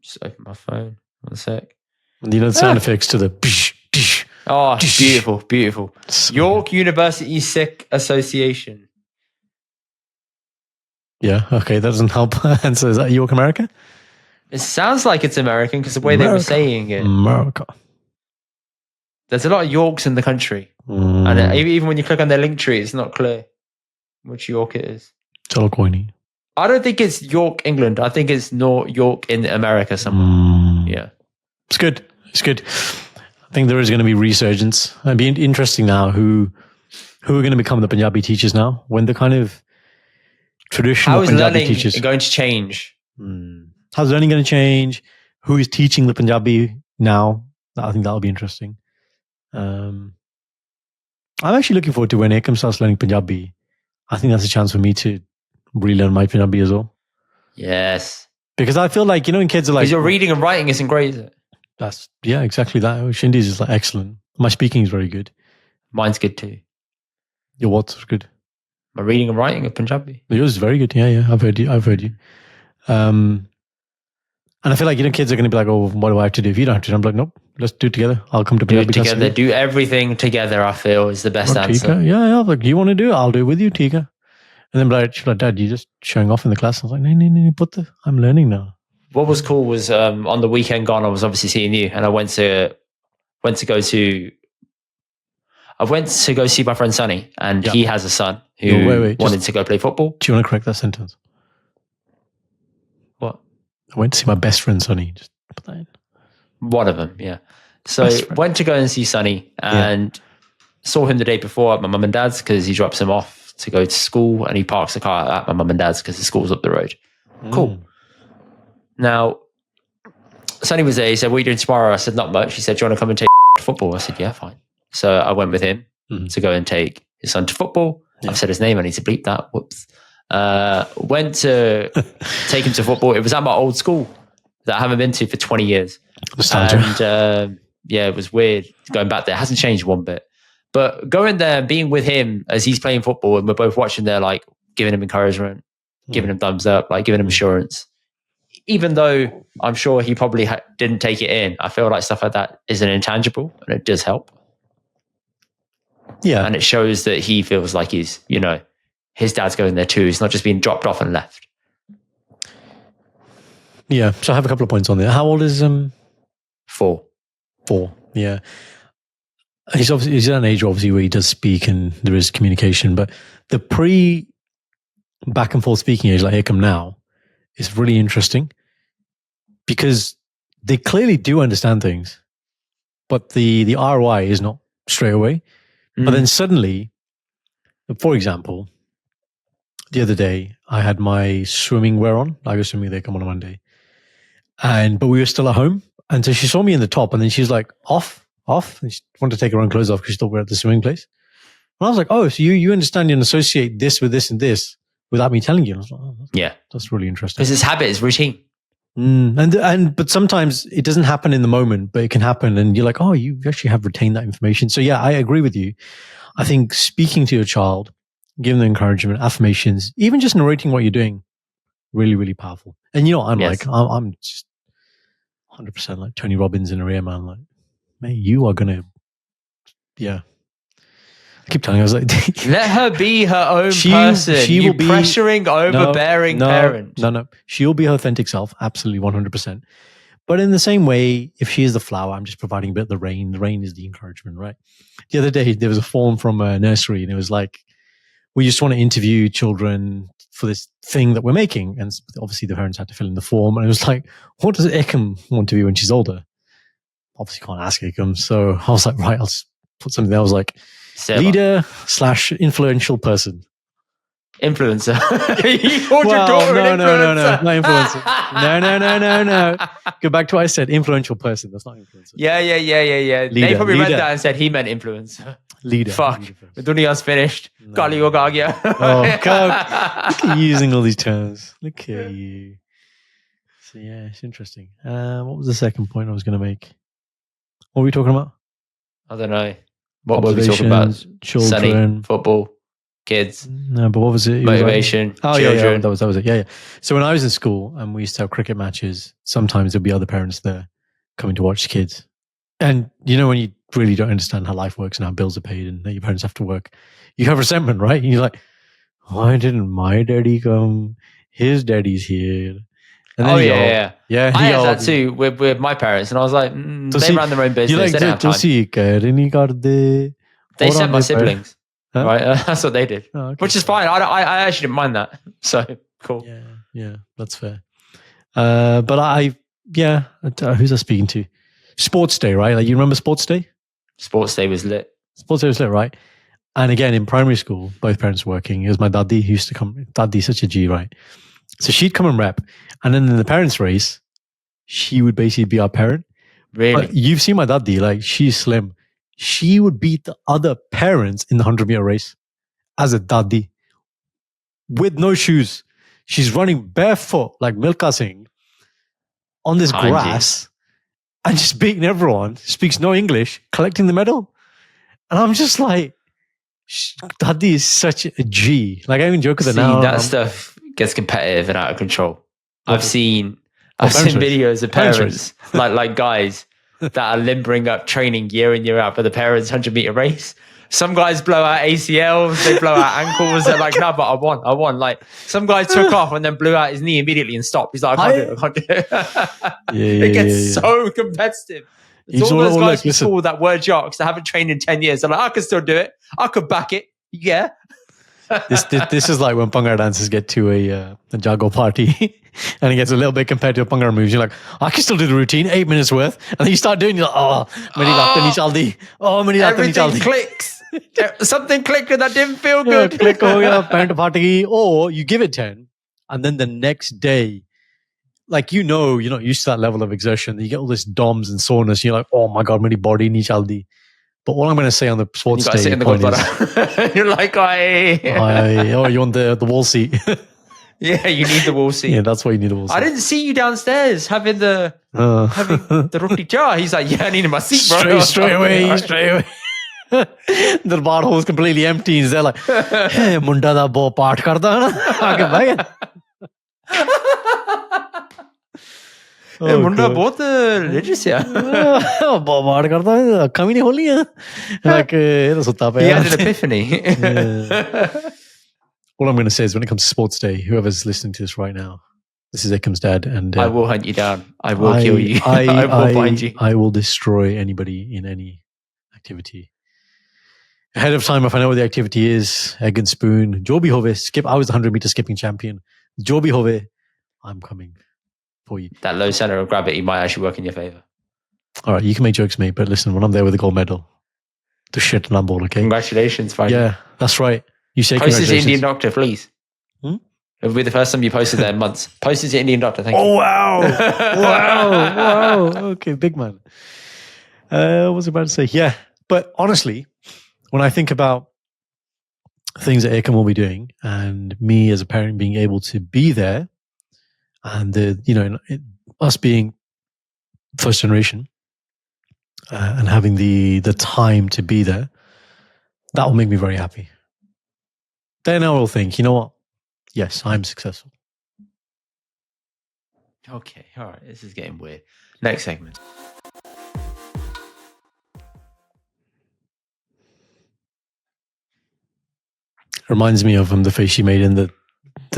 Just open my phone. 1 sec. You know the sound effects to the Oh, beautiful, beautiful. So York University Sikh Association. Yeah, okay, that doesn't help. And so is that York, America? It sounds like it's American because the way they were saying it. America. There's a lot of Yorks in the country. And even when you click on their link tree, it's not clear which York it is. Chalo koi nahi. I don't think it's York, England. I think it's York in America somewhere. Yeah. It's good. It's good. I think there is going to be resurgence. It'd be interesting now who are going to become the Punjabi teachers now when the kind of traditional How is Punjabi learning teachers. going to change? How's learning going to change? Who is teaching the Punjabi now? I think that'll be interesting. I'm actually looking forward to when Ekkam starts learning Punjabi. I think that's a chance for me to relearn my Punjabi as well. Yes. Because I feel like, when kids are like... Because your reading and writing isn't great, is it? Yeah, exactly that. Shindi's is like excellent. My speaking is very good. Mine's good too. Your what's good? My reading and writing of Punjabi. Yours is very good. Yeah. I've heard you. And I feel like, kids are going to be like, oh, what do I have to do? If you don't have to do, I'm like, nope, let's do it together. I'll come to Do Punjabi it class together. with you. Do everything together, I feel, is the best answer. Tika. Yeah. Like, you want to do it? I'll do it with you, Tika. And then she's like, Dad, you're just showing off in the class. I was like, no, I'm learning now. What was cool was on the weekend gone, I was obviously seeing you, and I went to go see my friend Sonny, and he has a son who wanted to go play football. Do you want to correct that sentence? What? I went to see my best friend Sonny. Just put that in. One of them, yeah. So went to go and see Sonny, and saw him the day before at my mum and dad's because he drops him off to go to school, and he parks the car at my mum and dad's because the school's up the road. Cool. Now, Sonny was there. He said, what are you doing tomorrow? I said, not much. He said, do you want to come and take football? I said, yeah, fine. So I went with him to go and take his son to football. I've said his name. I need to bleep that. Whoops. Went to take him to football. It was at my old school that I haven't been to for 20 years. And it was weird going back there. It hasn't changed one bit. But going there and being with him as he's playing football and we're both watching there, like giving him encouragement, giving him thumbs up, like giving him assurance. Even though I'm sure he probably didn't take it in, I feel like stuff like that is an intangible and it does help. Yeah. And it shows that he feels like he's, his dad's going there too. He's not just being dropped off and left. Yeah. So I have a couple of points on there. How old is 4. Yeah. He's at an age obviously where he does speak and there is communication, but the back and forth speaking age like Ekkam now is really interesting because they clearly do understand things, but the ROI is not straight away. But then suddenly, for example, the other day I had my swimming wear on. I go swimming with Ekkam on a Monday, but we were still at home, and so she saw me in the top, and then she's like off, and she wanted to take her own clothes off because she thought we were at the swimming place. And I was like, oh, so you understand and associate this with this and this without me telling you. And I was like, oh, that's really interesting. Because it's habit, it's routine. But sometimes it doesn't happen in the moment, but it can happen, and you're like, oh, you actually have retained that information. So yeah, I agree with you. I think speaking to your child, giving them encouragement, affirmations, even just narrating what you're doing, really, really powerful. And I'm just 100% like Tony Robbins in a rear man. Like, mate, you are gonna, I keep telling her, I was like, let her be her own person. She will be pressuring, overbearing parent. No. She'll be her authentic self. Absolutely 100%. But in the same way, if she is the flower, I'm just providing a bit of the rain. The rain is the encouragement, right? The other day, there was a form from a nursery and it was like, we just want to interview children for this thing that we're making. And obviously the parents had to fill in the form. And it was like, what does Ekkam want to be when she's older? Obviously can't ask Ekkam. So I was like, right, I'll just put something there. I was like, leader / influential person. Influencer. You called your daughter an influencer. Not influencer. No. Go back to what I said. Influential person. That's not influencer. Yeah. They probably read that and said he meant influencer. Leader. Fuck. The duniya's finished. Kali ho gaya. Oh, God. Look at you using all these terms. Look at you. So, yeah, it's interesting. What was the second point I was going to make? What were we talking about? I don't know. What were we talking about? Children. Sunny, football, kids. No, but what was it? Motivation. Oh, children. yeah, that was it. Yeah. So when I was in school and we used to have cricket matches, sometimes there'd be other parents there coming to watch the kids. And you know when you really don't understand how life works and how bills are paid and that your parents have to work, you have resentment, right? And you're like, why didn't my daddy come? His daddy's here. And then yeah. I had that too with my parents, and I was like, they ran their own business. They didn't have time. They sent my siblings, right? That's what they did, which is fine. I actually didn't mind that. So cool. Yeah, that's fair. But who's I speaking to? Sports Day, right? Like you remember Sports Day? Sports Day was lit. Sports Day was lit, right? And again, in primary school, both parents working. It was my daddy who used to come. Daddy's such a G, right? So she'd come and rep. And then in the parents' race, she would basically be our parent. Really? But you've seen my daddy, like she's slim. She would beat the other parents in the 100-meter race as a daddy with no shoes. She's running barefoot like Milka Singh on this grass and just beating everyone, speaks no English, collecting the medal. And I'm just like, daddy is such a G. Like I even joke with her now. That stuff gets competitive and out of control. I've seen videos of parents like guys that are limbering up training year in year out for the parents' 100-meter race. Some guys blow out ACLs, they blow out ankles. They're like, no, but I won. Like some guy took off and then blew out his knee immediately and stopped. He's like, I can't do it. It gets so competitive. It's all those guys from school that were jocks that haven't trained in 10 years. They're like, I can still do it. I could back it. Yeah. This is like when Bhangra dancers get to a Jago party and it gets a little bit compared to Bhangra moves. You're like, I can still do the routine, 8 minutes worth. And then you start doing, you're like, everything clicks. Something clicked and that didn't feel good. Click, or you give it 10 and then the next day, like you're not used to that level of exertion. You get all this DOMS and soreness. And you're like, oh my God, many body needs jaldi. But all I'm going to say on the sports day in the is, you're like, you want the wall seat? Yeah, you need the wall seat. Yeah, that's why you need the wall seat. I didn't see you downstairs having the roti jar. He's like, yeah, I needed my seat, bro. Straight away. The bar hall is completely empty. He's there like, hey, munda da bo part karda na. Aage bhai. मुंडा बहुत religious है. बहुत करता है, अक्खा भी नहीं खोली है. Like ये तो सुता पे. He had an epiphany. All I'm going to say is when it comes to Sports Day, whoever's listening to this right now, this is Ekkam's dad, and I will hunt you down. I will kill you. I will find you. I will destroy anybody in any activity. Ahead of time, if I know what the activity is, egg and spoon, jo bhi hove, skip. I was the 100-meter skipping champion. Jo bhi hove, I'm coming for you. That low center of gravity might actually work in your favor. All right, you can make jokes, mate, but listen, when I'm there with the gold medal, the shit and I'm ball, okay? Congratulations, Frank. Yeah, that's right. You say post it to congratulations. Indian Doctor, please. It'll be the first time you posted there in months. Post it to Indian Doctor, thank you. Oh, wow. wow. Okay, big man. What was I about to say? Yeah, but honestly, when I think about things that Ekkam will be doing and me as a parent being able to be there and us being first generation and having the time to be there, that will make me very happy. Then I will think, you know what? Yes, I'm successful. Okay, all right. This is getting weird. Next segment. Reminds me of the face she made in the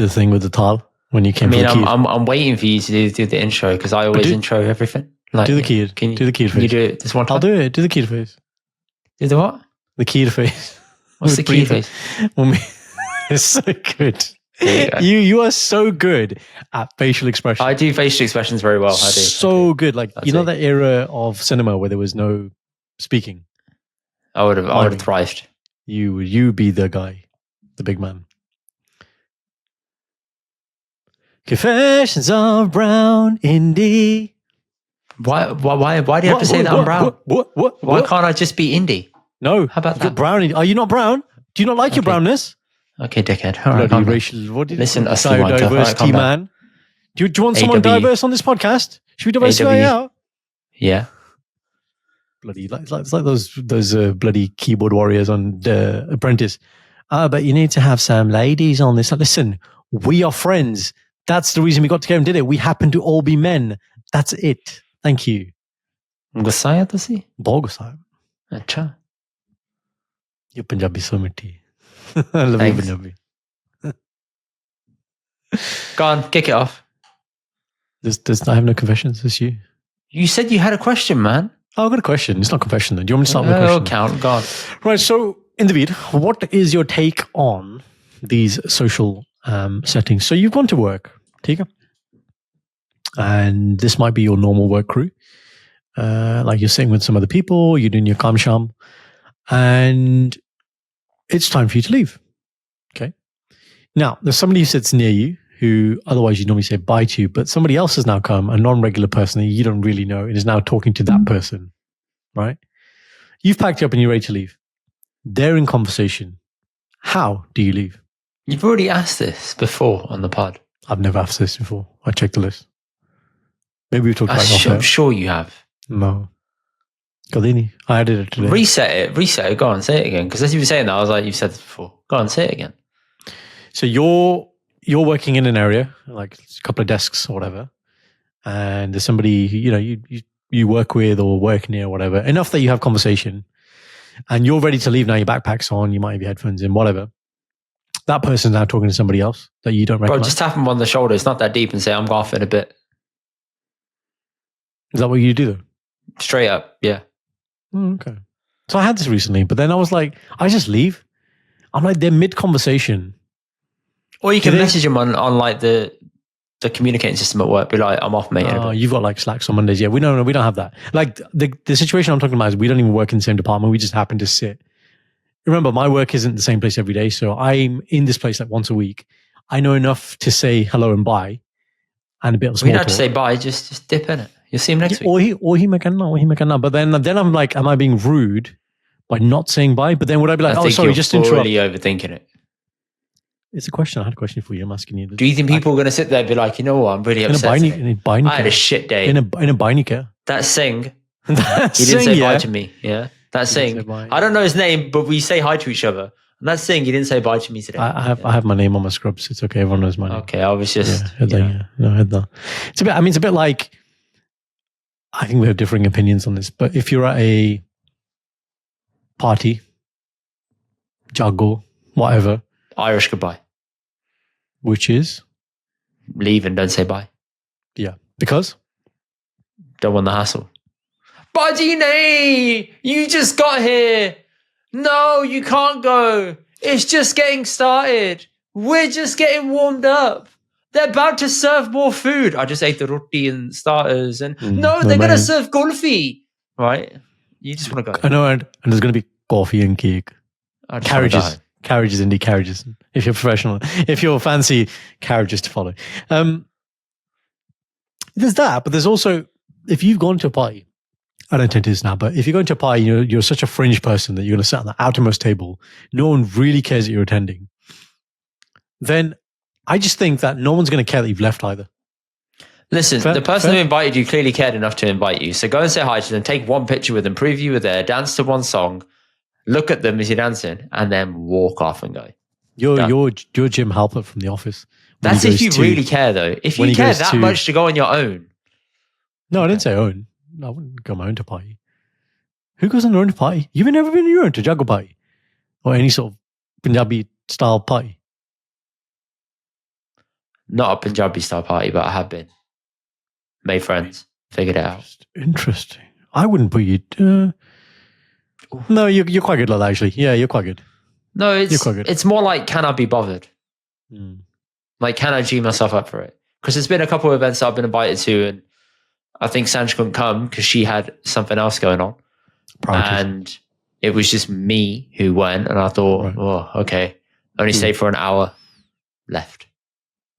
thing with the towel when you came. I'm waiting for you to do the intro because I always intro everything. Like, do the kid. Can you do the kid face? Can you do it this one time? I'll do it. Do the kid face. Do the what? The kid face. What's the kid face? It's so good. You are so good at facial expressions. I do facial expressions very well. I do. So good. Like you know that era of cinema where there was no speaking. I would have thrived. You be the guy, the big man. Confessions of Brown Indy. Why do you have to say that I'm brown? Why can't I just be Indy? No. How about You're that? brown. Are you not brown? Do you not like your brownness? Okay, dickhead. All right, Bloody calm down. racial. What did Listen, Usly Wanker. diversity, All right, calm man. Do you want someone AW. diverse on this podcast? Should we diversify AW. out? Yeah. Bloody, it's like those bloody keyboard warriors on The Apprentice. But you need to have some ladies on this. Listen, we are friends. That's the reason we got together and did it. We happen to all be men. That's it. Thank you. गुस्सा आया तुसी? बहुत गुस्सा है. अच्छा. You're Punjabi so mitti. I love you, Thanks. Punjabi. Go on, kick it off. I have no confessions. It's you. You said you had a question, man. Oh, I've got a question. It's not confession. Do you want me to start with a question? Count. Go on. Right. So, Indavid, what is your take on these social settings? So you've gone to work, Tika, and this might be your normal work crew. Like you're sitting with some other people, you're doing your kam sham, and it's time for you to leave. Okay. Now, there's somebody who sits near you who otherwise you normally say bye to, but somebody else has now come, a non-regular person that you don't really know, and is now talking to that person, right? You've packed up and you're ready to leave. They're in conversation. How do you leave? You've already asked this before on the pod. I've never asked this before. I checked the list. Maybe we've talked about it. I'm sure you have. No. Godini. I added it today. Reset it. Go on, say it again. Because as you were saying that, I was like, you've said this before. Go on, say it again. So you're working in an area, like a couple of desks or whatever, and there's somebody who, you work with or work near or whatever, enough that you have conversation, and you're ready to leave now, your backpack's on, you might have your headphones in, whatever. That person's now talking to somebody else that you don't recognize. Bro, just tap them on the shoulder. It's not that deep and say, I'm off in a bit. Is that what you do? Straight up, yeah. Okay. So I had this recently, but then I was like, I just leave. I'm like, they're mid-conversation. Or you can message them on like the communicating system at work. Be like, I'm off, mate. Oh, you've got like Slacks on Mondays. Yeah, we don't have that. Like the situation I'm talking about is we don't even work in the same department. We just happen to sit. Remember, my work isn't the same place every day. So I'm in this place like once a week. I know enough to say hello and bye and a bit of small We don't have talk. to say bye, just dip in it. You'll see him next week. Or he makanna. But then I'm like, am I being rude by not saying bye? But then would I be like, I oh, think sorry, you're just interrupt? really overthinking it. It's a question. I had a question for you. I'm asking you. Do you think people are going to sit there and be like, you know what, I'm really upset today. I had a shit day. In a bainika. That Singh, he That didn't say bye yeah. to me. Yeah, that He didn't say Singh. bye. I don't know his name, but we say hi to each other. And that Singh, he didn't say bye to me today. I have my name on my scrubs. It's okay. Everyone knows my name. Okay, I was just. It's a bit like, I think we have differing opinions on this, but if you're at a party, jago, whatever, Irish goodbye. which is, Leave and don't say bye. yeah, because Don't want the hassle. Buddy, you just got here. No, you can't go. It's just getting started. We're just getting warmed up. They're about to serve more food. I just ate the roti and starters, and no, they're going to serve kulfi. Right? You just want to go. I know, and there's going to be coffee and cake, I just wanna go. carriages, Indy carriages. If you're professional, if you're fancy, carriages to follow. There's that, but there's also, if you've gone to a party, I don't tend to do this now, but if you're going to a party, you're such a fringe person that you're going to sit on the outermost table, no one really cares that you're attending, then I just think that no one's going to care that you've left either. Listen, the person who invited you clearly cared enough to invite you. So go and say hi to them, take one picture with them, prove you were there, dance to one song, look at them as you're dancing, and then walk off and go. You're Jim Halpert from The Office. That's if you really care, though. If you care that much to go on your own. No, I didn't say own. I wouldn't go on my own to party. Who goes on their own to party? You've never been on your own to Jago party? Or any sort of Punjabi style party? Not a Punjabi style party, but I have been. Made friends. Figured it out. Interesting. I wouldn't put you... No, you're quite good like that, actually. Yeah, you're quite good. No, You're quite good. it's more like, can I be bothered? Like, can I G myself up for it? Because there's been a couple of events I've been invited to, and I think Sanj couldn't come because she had something else going on. And it was just me who went, and I thought, oh, okay. Only stayed for an hour left.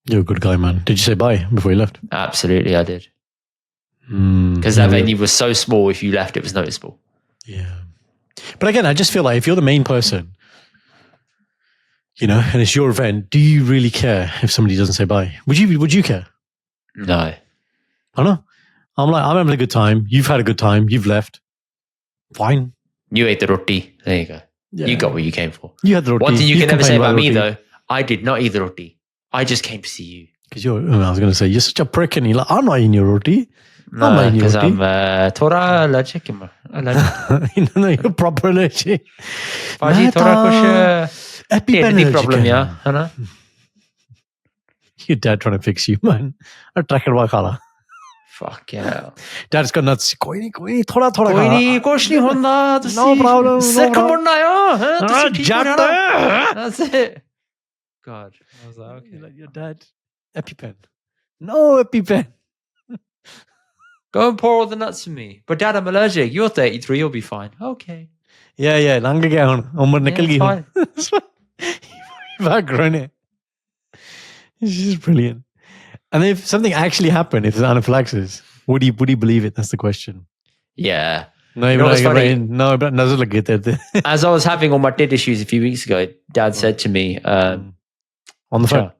You're a good guy, man. Did you say bye before you left? Absolutely, I did. Because that venue was so small, if you left, it was noticeable. Yeah. But again, I just feel like if you're the main person, and it's your event, do you really care if somebody doesn't say bye? Would you care? No. I know. I'm having a good time. You've had a good time. You've left. Fine. You ate the roti. There you go. Yeah. You got what you came for. You had the roti. One thing you can never say about me, roti. though, I did not eat the roti. I just came to see you. Because I was going to say, you're such a prick, and you're like, I'm not eating your roti. No, because I'm थोड़ा allergic. No, you're proper allergic. भाजी थोड़ा कुछ EpiPen problem या है ना? Your dad trying to fix you, man. A tracker wa khala. Fuck yeah. Dad's got nuts. कोई नहीं थोड़ा कोई नहीं कुछ नहीं होता No problem. Sikh Munna yo Jatta. That's it. God. I was like, okay. Like your dad. EpiPen. No EpiPen. Go and pour all the nuts for me. But Dad, I'm allergic. You're 33. You'll be fine. Okay. Yeah. लंघ गया हुन उम्र निकल गई fine. You've outgrown it. It's just brilliant. And if something actually happened, if there's anaphylaxis, would he believe it? That's the question. Yeah. No, You know what's funny? No, but nazar lag gaya. As I was having all my did issues a few weeks ago, Dad said to me, On the phone.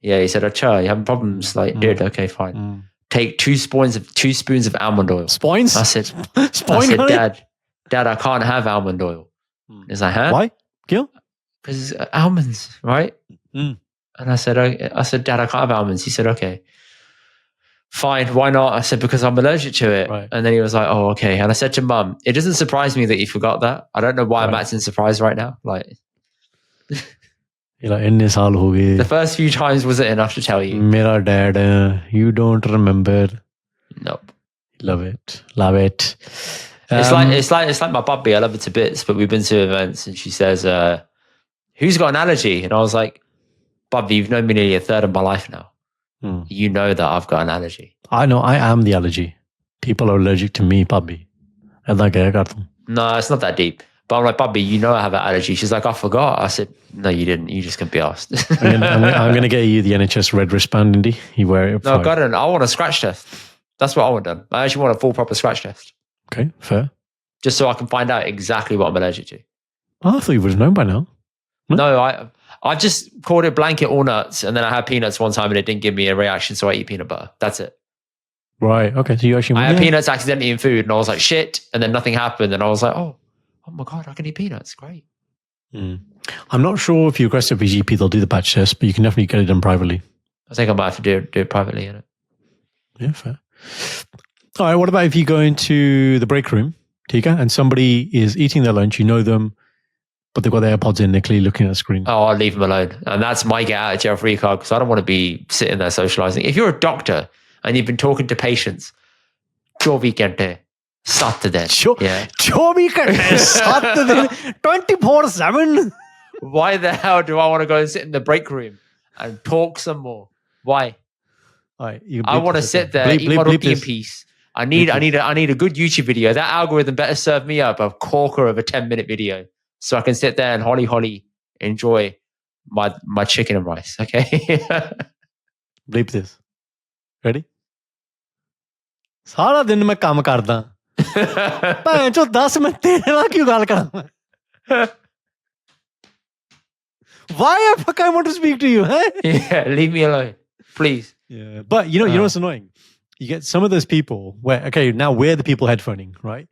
Yeah, he said, Acha, you having problems? Like, dude, okay, fine. Take 2 spoons of almond oil. Spoins? I said, Dad, I can't have almond oil. He's like, huh? Why? Kill? Because it's almonds, right? And I said, Dad, I can't have almonds. He said, okay, fine. Why not? I said, because I'm allergic to it. Right. And then he was like, oh, okay. And I said to Mum, it doesn't surprise me that you forgot that. I don't know why I'm acting surprised right now. Like, you're like, inne saal ho gaye. the first few times wasn't enough to tell you. Mera dad, you don't remember. Nope. Love it. It's like my puppy. I love it to bits, but we've been to events and she says, who's got an allergy? And I was like, Bubby, you've known me nearly a third of my life now. You know that I've got an allergy. I know I am the allergy. People are allergic to me, Bubby. No, it's not that deep. But I'm like, Bubby, you know I have an allergy. She's like, I forgot. I said, no, you didn't. You just couldn't be asked. I'm going to get you the NHS red wristband, Indy. You wear it. No, got it. I want a scratch test. That's what I want done. I actually want a full proper scratch test. Okay, fair. Just so I can find out exactly what I'm allergic to. Oh, I thought you would have known by now. No, I just called it blanket all nuts, and then I had peanuts one time and it didn't give me a reaction, so I eat peanut butter. That's it. Right, okay. So you actually... I had peanuts accidentally in food, and I was like, shit, and then nothing happened, and I was like, oh my God, I can eat peanuts. Great. I'm not sure if you're aggressive with GP, they'll do the patch test, but you can definitely get it done privately. I think I might have to do it privately, innit? Yeah, fair. All right, what about if you go into the break room, Tika, and somebody is eating their lunch, you know them, but they've got their AirPods in, they're clearly looking at the screen. Oh, I'll leave them alone. And that's my get out of jail free card, because I don't want to be sitting there socializing. If you're a doctor and you've been talking to patients, 24 घंटे 7 दिन. Yeah. 24 घंटे 7 दिन 24/7. Why the hell do I want to go and sit in the break room and talk some more? Why? Right, I want to sit there, eat my roti in peace. I need a good YouTube video. That algorithm better serve me up a corker of a 10-minute video so I can sit there and holly enjoy my chicken and rice. Okay. Bleep this. Ready? सारा दिन मैं काम करदा भैन चो 10 minute तेरे नाल क्यों गल करा Why the fuck I want to speak to you, huh? Yeah, leave me alone, please. Yeah, but you know what's annoying? You get some of those people where, okay, now we're the people headphoning, right?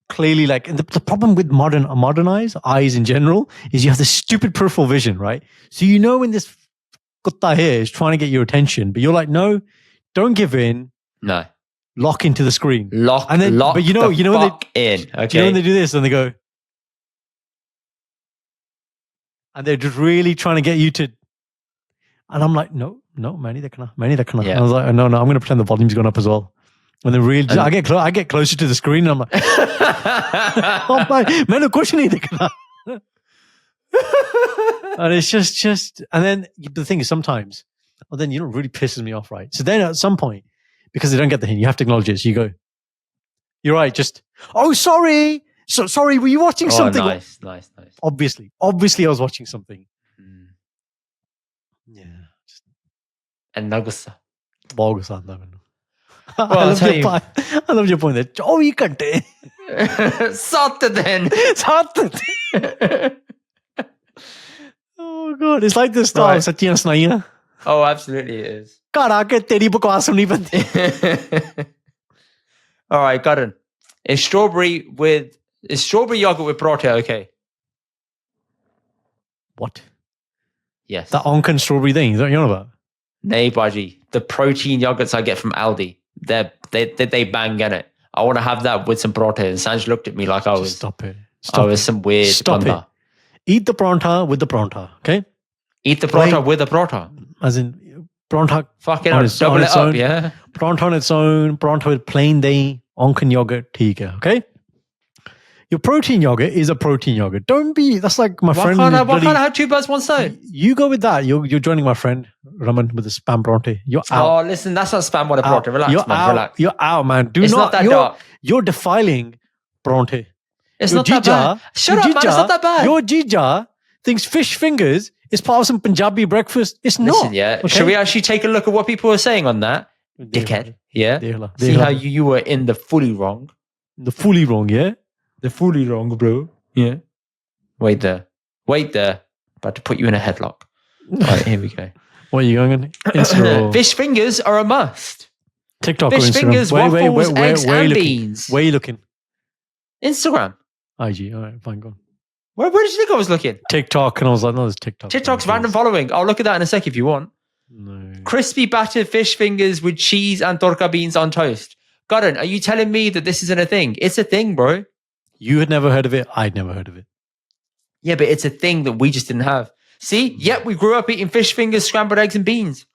Clearly, like, and the problem with modern eyes in general, is you have this stupid peripheral vision, right? So you know when this kutta here is trying to get your attention, but you're like, no, don't give in. No. Lock into the screen. Lock but in. Okay. Do you know when they do this and they go, and they're just really trying to get you to, and I'm like, no, many that kana. Yeah. I was like, no, I'm going to pretend the volume's gone up as well. And then really, I get closer to the screen and I'm like, oh my, mainu kuch nahi dikhna. And it's just, and then the thing is sometimes, well, then it really pisses me off, right? So then at some point, because they don't get the hint, you have to acknowledge it. So you go, you're right, just, oh, sorry. So sorry, were you watching something? Nice. Obviously I was watching something. Yeah. and Nagusa. ਬਹੁਤ ਗੁੱਸਾ ਆਉਂਦਾ ਮੈਨੂੰ I'll tell you. I love your point there 24 ਘੰਟੇ 7 ਦਿਨ 7 Oh god, it's like the star Right. ਸੱਚੀਆਂ ਸੁਣਾਈਆਂ Oh, absolutely it is. ਘਰ ਆ ਕੇ ਤੇਰੀ ਬਕਵਾਸ ਸੁਣਨੀ ਪੈਂਦੀ All right, Karan. Is strawberry yogurt with paroteh okay? What? Yes. That Onken strawberry thing, is that what you're on about? Nay, Baji. The protein yogurts I get from Aldi, they bang in it. I want to have that with some paroteh. And Sanj looked at me like I was Just stop it. I was some weird Stop bunda. it. Eat the paratha with the paratha, okay? Eat the paroteh with a paroteh. As in paratha Fucking on hell, its- double on it its up, own. yeah? paratha on its own, paratha with plain dahi, Onken yogurt, theek hai, okay? Your protein yogurt is a protein yogurt. Don't be, that's like my Why friend. can't I bloody- have 2 birds, 1 stone? You go with that. You're joining my friend Raman with the spam paratha. You're out. Oh, listen, that's not spam with a paroteh. Relax, You're man, out. relax. You're out, man. It's not that dark. You're defiling paratha. It's not that bad. Shut up, man, it's not that bad. Your jija thinks fish fingers is part of some Punjabi breakfast. It's not. Listen, yeah. okay? Should we actually take a look at what people are saying on that? Dickhead. Yeah. Dehla, See dehla. how you were in the fully wrong. The fully wrong, yeah? The fully wrong, bro. Yeah. Wait there. About to put you in a headlock. Right, here we go. What are you going on? Insta or Fish fingers are a must. TikTok Fish or Instagram? fingers, waffles, eggs, where are you and looking? beans. Where are you looking? Instagram. IG. All right, fine, go on. Where did you think I was looking? TikTok, and I was like, no, it's TikTok. TikTok's random following. I'll look at that in a sec if you want. No. Crispy battered fish fingers with cheese and torka beans on toast. Gordon, are you telling me that this isn't a thing? It's a thing, bro. You had never heard of it. I'd never heard of it. Yeah, but it's a thing that we just didn't have. See? Yep, we grew up eating fish fingers, scrambled eggs, and beans.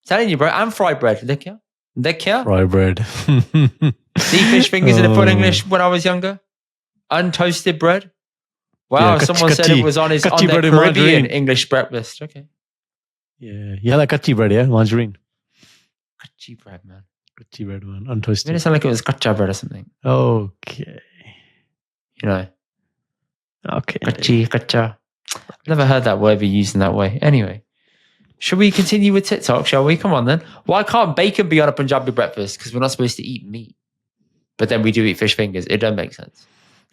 Telling you, bro. And fried bread. Look here. Look here. Fry bread. See fish fingers in a full Oh. English when I was younger? Untoasted bread. Wow, Yeah, someone said it was on their kachi bread and Caribbean margarine. English breakfast. Okay. Yeah, you had that kachi bread, yeah? Margarine. Kachi bread, man. Kachi bread, man. It made it Untoasted. sound like it was kacha bread or something. Okay. You know, Okay. kacha. I've never heard that word be used in that way. Anyway, should we continue with TikTok, shall we? Come on then. Why can't bacon be on a Punjabi breakfast? Because we're not supposed to eat meat. But then we do eat fish fingers. It doesn't make sense.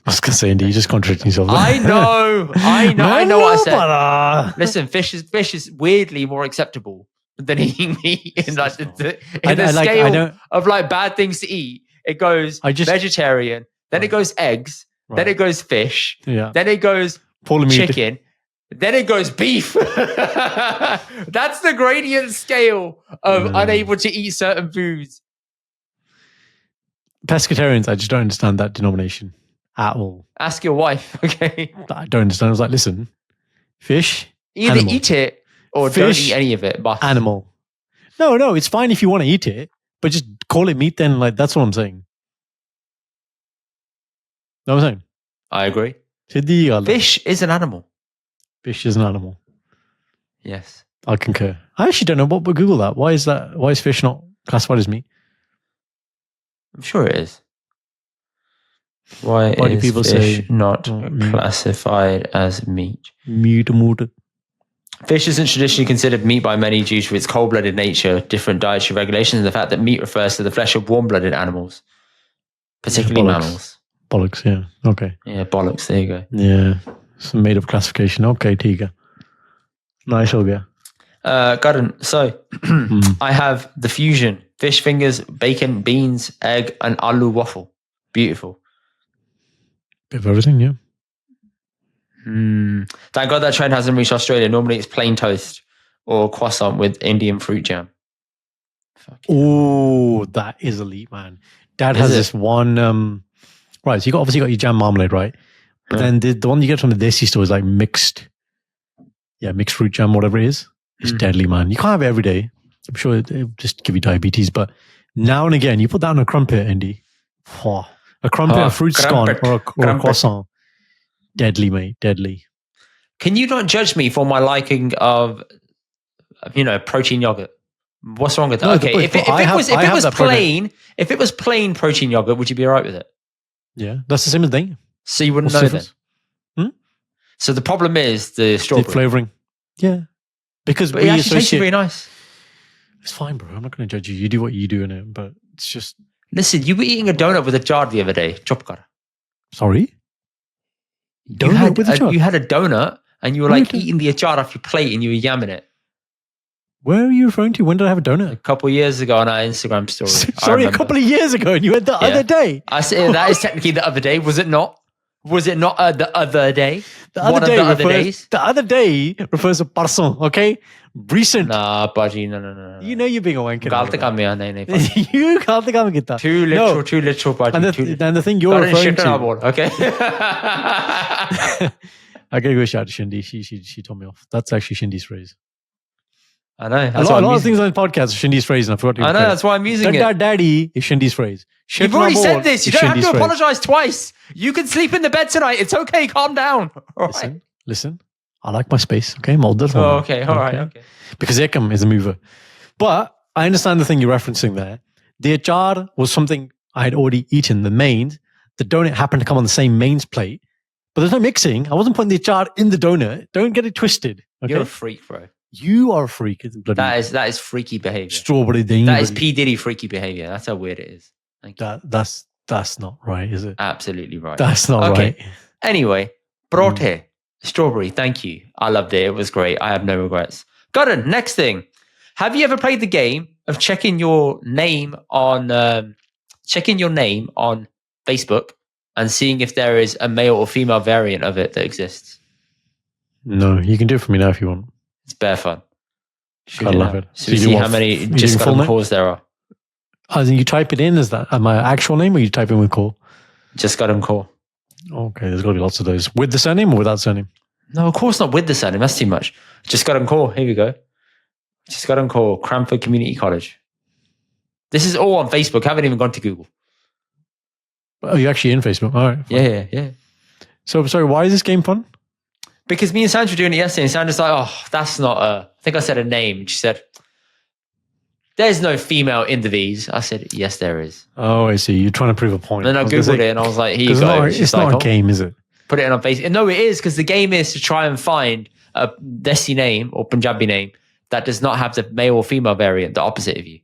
I was going to say, Indy, you're just contradicting yourself. I know what I said. said. Listen, fish is weirdly more acceptable than eating meat in like the scale of like bad things to eat. It goes vegetarian, then it goes eggs, then it goes fish, Yeah. then it goes chicken, then it goes beef. That's the gradient scale of unable to eat certain foods. Pescatarians, I just don't understand that denomination at all. Ask your wife, okay? I don't understand. I was like, listen, fish, Either animal. eat it or don't eat any of it. But Animal. No, it's fine if you want to eat it, but just call it meat then. Like, that's what I'm saying. Know what I'm saying? I agree. Sidhi ਗੱਲ ਹੈ. Fish is an animal. Fish is an animal. Yes. I concur. I actually don't know what, but Google that. Why is that? Why is fish not classified as meat? I'm sure it is. Why do is people fish say not meat? classified as meat? Meat. Fish isn't traditionally considered meat by many due to its cold-blooded nature, different dietary regulations, and the fact that meat refers to the flesh of warm-blooded animals, particularly mammals. Bollocks, yeah. Okay. Yeah, bollocks. There you go. Yeah. Some made-up classification. Okay, ठीक है. Nice हो गया. Karan, so I have the fusion: fish fingers, bacon, beans, egg, and aloo waffle. Beautiful. Bit of everything, yeah. Thank God that trend hasn't reached Australia. Normally it's plain toast or croissant with Indian fruit jam. Oh, that is elite, man. Dad has this one. Right, so you obviously got your jam marmalade, right? But then the one you get from the Desi store is like mixed fruit jam, whatever it is. It's deadly, man. You can't have it every day. I'm sure it'll just give you diabetes, but now and again, you put that on a crumpet, Indy. Oh, a crumpet, a fruit scone, or a croissant. Deadly, mate. Deadly. Can you not judge me for my liking of, protein yogurt? What's wrong with that? No, okay, if it was plain protein yogurt, would you be all right with it? Yeah, that's the same as thing. So you wouldn't What's know the then. difference? So the problem is the strawberry The flavoring. Yeah, because but it actually tastes really nice. It's fine, bro. I'm not going to judge you. You do what you do in it, but it's just. Listen, you were eating a donut with a jar the other day. Chop kar. Sorry? You had a donut and you were like eating the achar off your plate and you were yamming it. Where are you referring to? When did I have a donut? A couple of years ago on our Instagram story. Sorry, a couple of years ago, and you went the other day. I say that is technically the other day, was it not? Was it not the other day? The other day refers to parson, okay? Recent. Nah, Baji, no. You know you're being a wanker. Galt kam hai, nahi. You galt kam kitta. Too literal, Baji. And the thing you're referring to. Okay. I gotta go shout to Shindy. She told me off. That's actually Shindy's phrase. I know. A lot of things on the podcast are Shindy's phrase, and I forgot to. I know. That's why I'm using it. Daddy is Shindy's phrase. You've already said this. You don't have to apologize twice. You can sleep in the bed tonight. It's okay. Calm down. All right. Listen. I like my space. Okay, molded. Oh, okay. All right. Okay. Because Ekkam is a mover. But I understand the thing you're referencing there. The achar was something I had already eaten. The mains. The donut happened to come on the same mains plate. But there's no mixing. I wasn't putting the achar in the donut. Don't get it twisted. Okay? You're a freak, bro. You are a freak. That is freaky behavior. Strawberry thing. That is P. Diddy freaky behavior. That's how weird it is. Thank you. That's not right, is it? Absolutely right. That's not right. Anyway, Paroteh, strawberry. Thank you. I loved it. It was great. I have no regrets. Gordon, next thing. Have you ever played the game of checking your name on Facebook and seeing if there is a male or female variant of it that exists? No, you can do it for me now if you want. It's bare fun. I love it. So you see how many just got calls there are. As in you type it in as that my actual name, or you type in with call? Just got him call. Okay, there's got to be lots of those. With the surname or without surname? No, of course not with the surname. That's too much. Just got him call. Here we go. Just got him call. Cranford Community College. This is all on Facebook. I haven't even gone to Google. Oh, you're actually in Facebook. All right. Fine. Yeah. So, sorry, why is this game fun? Because me and Sandra were doing it yesterday, and Sandra's like, oh, that's not I think I said a name. And she said, there's no female in these. I said, yes, there is. Oh, I see. You're trying to prove a point. And then I Googled it, and I was like, here you go. It's not a game, is it? Put it on Facebook. No, it is, because the game is to try and find a Desi name or Punjabi name that does not have the male or female variant, the opposite of you.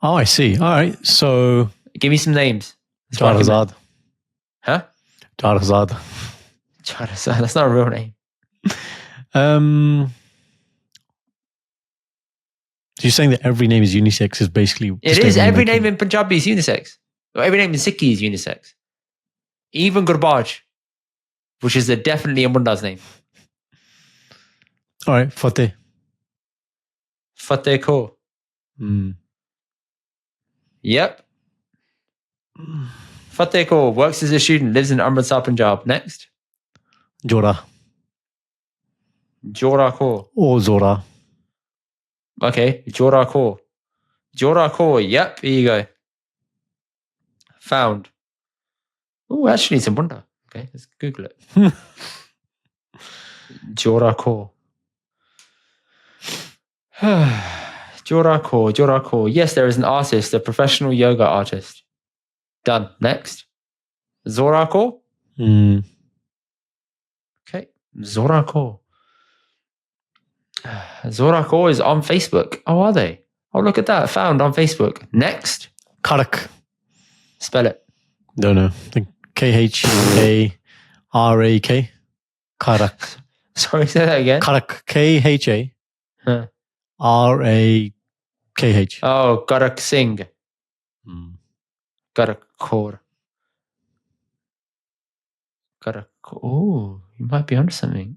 Oh, I see. All right. So, give me some names. Charazad. Huh? Charazad. Charazad. That's not a real name. So you're saying that every name is unisex is basically... It is. Every name in Punjabi is unisex. Or every name in Sikhi is unisex. Even Gurbaj, which is definitely a Munda's name. All right. Fateh. Fateh Kaur. Yep. Fateh Kaur works as a student, lives in Amrit, Punjab. Next. Jora. Jora Kaur. Oh, Zora. Okay, Jora Kaur. Jora Kaur, yep, here you go. Found. Oh, actually, it's a wonder. Okay, let's Google it. Jora Kaur. Jora Kaur. Yes, there is an artist, a professional yoga artist. Done. Next. Zora Kaur. Okay, Zora Kaur. Zora Kaur is on Facebook. Oh, are they? Oh, look at that. Found on Facebook. Next. Karak. Spell it. Don't know. I think Kharak. Karak. Sorry, say that again. Karak. Kharak. Oh, Karak Singh. Karak Kaur. Karak. Oh, you might be onto something.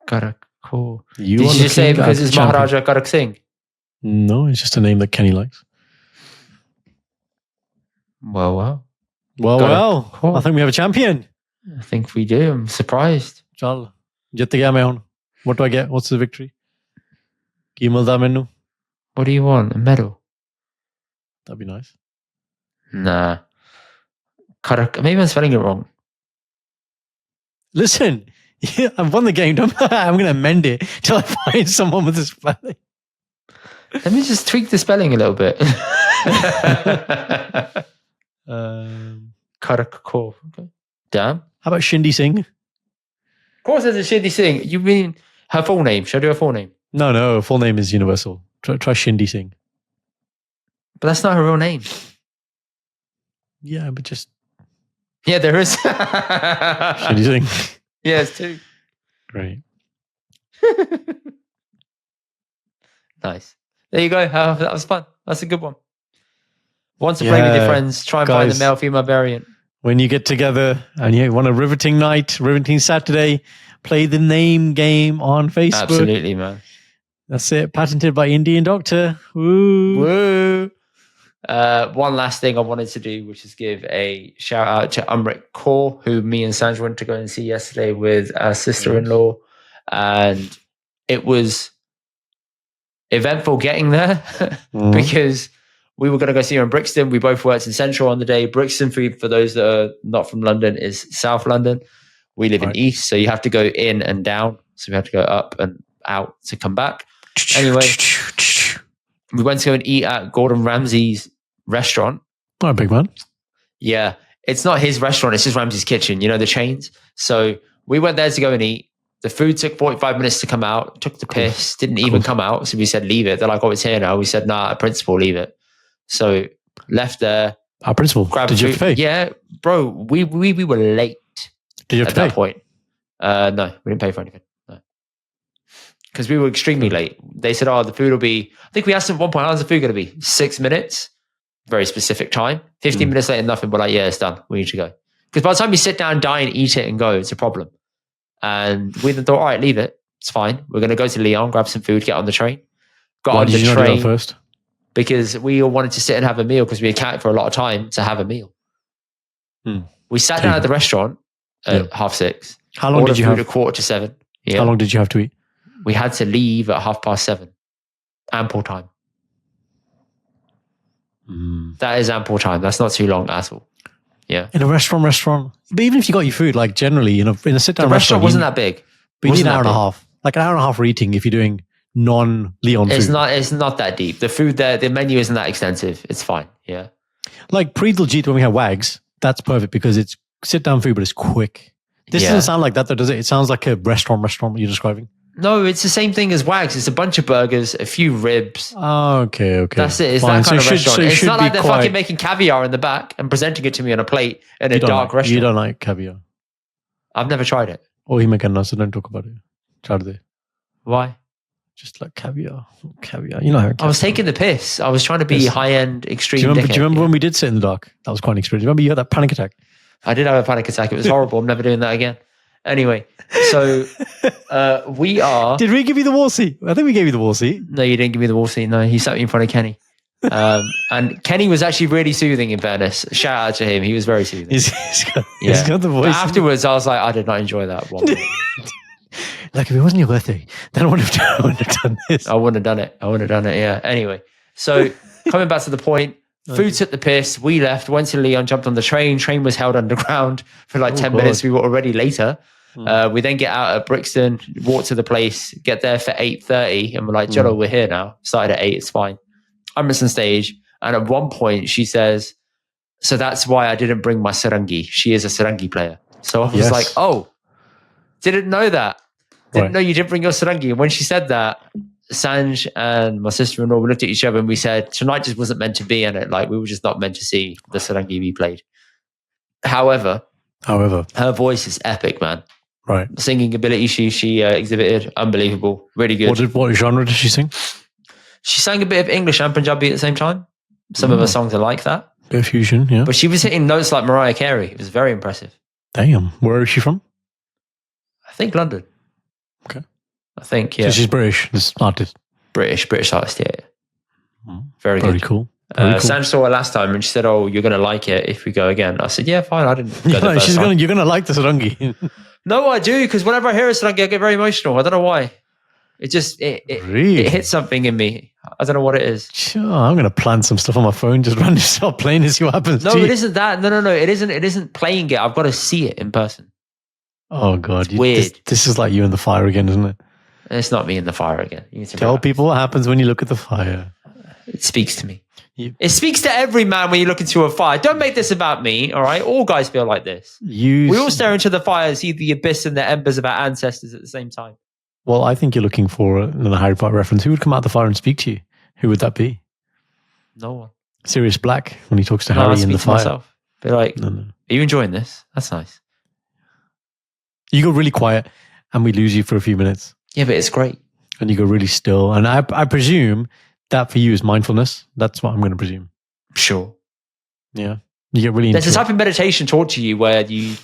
Karak Kaur. Did you just say because it's Maharaja Karak Singh? No, it's just a name that Kenny likes. Well. I think we have a champion. I think we do. I'm surprised. Chal. Jitt gaya main hun. What do I get? What's the victory? Ki milda mainu? What do you want? A medal? That'd be nice. Nah. Karak. Maybe I'm spelling it wrong. Listen. Yeah, I've won the game. I'm going to amend it till I find someone with the spelling. Let me just tweak the spelling a little bit. Karak Kaur. Okay. Damn. How about Shindy Singh? Of course there's a Shindy Singh. You mean her full name? Should I do her full name? No. Full name is Universal. Try Shindy Singh. But that's not her real name. Yeah, but just Yeah, there is. Shindy Singh. Yeah, it's two. Great. Nice. There you go. That was fun. That's a good one. Want to play with your friends, try and find the male-female variant. When you get together and you want a riveting night, riveting Saturday, play the name game on Facebook. Absolutely, man. That's it. Patented by Indy and Doctor. Woo. Woo. One last thing I wanted to do, which is give a shout out to Amrit Kaur, who me and Sanj went to go and see yesterday with our sister-in-law. And it was eventful getting there because we were going to go see her in Brixton. We both worked in Central on the day. Brixton, for those that are not from London, is South London. We live in East, so you have to go in and down. So we have to go up and out to come back. Anyway, we went to go and eat at Gordon Ramsay's restaurant. Oh, a big man. Yeah. It's not his restaurant. It's just Ramsay's Kitchen, the chains. So we went there to go and eat. The food took 45 minutes to come out, took the piss, didn't even come out. So we said, leave it. They're like, oh, it's here now. We said, nah, principal, leave it. So left there. Our principal. Did you have to pay? Yeah, bro, we were late. Did you have to pay? At that point? No, we didn't pay for anything. No. Because we were extremely late. They said, oh, the food will be, I think we asked them at one point, how's the food going to be? 6 minutes. Very specific time. 15 minutes later, nothing. We're like, yeah, it's done. We need to go. Because by the time you sit down, dine, eat it and go, it's a problem. And we then thought, all right, leave it. It's fine. We're going to go to Lyon, grab some food, get on the train. Why did you not do that first? Because we all wanted to sit and have a meal because we accounted for a lot of time to have a meal. We sat down at the restaurant at 6:30. How long did you have? At 6:45. Yeah. How long did you have to eat? We had to leave at 7:30. Ample time. That is ample time. That's not too long at all. Yeah. In a restaurant. But even if you got your food, like generally, in a sit-down restaurant wasn't that big. But you need an hour and a half. Like an hour and a half for eating if you're doing non-Leon food. It's not that deep. The food there, the menu isn't that extensive. It's fine. Yeah. Like pre-Diljit when we had Wags, that's perfect because it's sit-down food, but it's quick. This doesn't sound like that though, does it? It sounds like a restaurant you're describing. No, it's the same thing as Wags. It's a bunch of burgers, a few ribs. Oh, okay. That's it. It's that kind of restaurant. It's not like they're fucking making caviar in the back and presenting it to me on a plate in a dark restaurant. You don't like caviar? I've never tried it. Oh, he make so don't talk about it. Tried it. Why? Just like caviar. You know how I was taking the piss. I was trying to be high-end, extreme. Do you remember when we did sit in the dark? That was quite an experience. Remember you had that panic attack? I did have a panic attack. It was horrible. I'm never doing that again. Anyway, so we are... Did we give you the wall seat? I think we gave you the wall seat. No, you didn't give me the wall seat. No, he sat me in front of Kenny. And Kenny was actually really soothing, in fairness. Shout out to him. He was very soothing. He's got the voice. But afterwards, I was like, I did not enjoy that one. Like, if it wasn't your birthday, then I wouldn't have done this. I wouldn't have done it, yeah. Anyway, so coming back to the point, food took the piss. We left, went to Leon, jumped on the train. Train was held underground for like 10 minutes. We were already later. We then get out at Brixton, walk to the place, get there for 8:30, and we're like, Jello, we're here now. Started at 8, it's fine. I'm on stage, and at one point she says, so that's why I didn't bring my sarangi. She is a sarangi player. So I was like, oh, didn't know that. Didn't know you didn't bring your sarangi. And when she said that, Sanj and my sister-in-law, we looked at each other and we said, tonight just wasn't meant to be in it. Like, we were just not meant to see the sarangi be played. However, her voice is epic, man. Right. Singing ability she exhibited, unbelievable. Really good. What genre did she sing? She sang a bit of English and Punjabi at the same time. Some of her songs are like that. Bit of fusion, yeah. But she was hitting notes like Mariah Carey. It was very impressive. Damn. Where is she from? I think London. Okay. I think, yeah. So she's British, this artist. British artist, yeah. Very good. Cool. Sanj saw her last time and she said, oh, you're going to like it if we go again. I said, yeah, fine. I didn't go the first time. You're going to like the sarangi. No, I do, because whenever I hear a sarangi, I get very emotional. I don't know why. It just, really? It hits something in me. I don't know what it is. Sure, I'm going to plant some stuff on my phone, just randomly start playing and see what happens. No, it isn't that. No. It isn't playing it. I've got to see it in person. Oh, God. It's weird. This is like you in the fire again, isn't it? It's not me in the fire again. You need to tell people what happens when you look at the fire. It speaks to me. It speaks to every man when you look into a fire. Don't make this about me, all right? All guys feel like this. We all stare into the fire and see the abyss and the embers of our ancestors at the same time. Well, I think you're looking for another Harry Potter reference. Who would come out the fire and speak to you? Who would that be? No one. Sirius Black when he talks to No, I'll Harry in speak the to fire. myself. Be like, No. are you enjoying this? That's nice. You go really quiet and we lose you for a few minutes. Yeah, but it's great. And you go really still. And I presume that for you is mindfulness. That's what I'm going to presume. Sure. Yeah. You get really There's a into type of meditation taught to you where you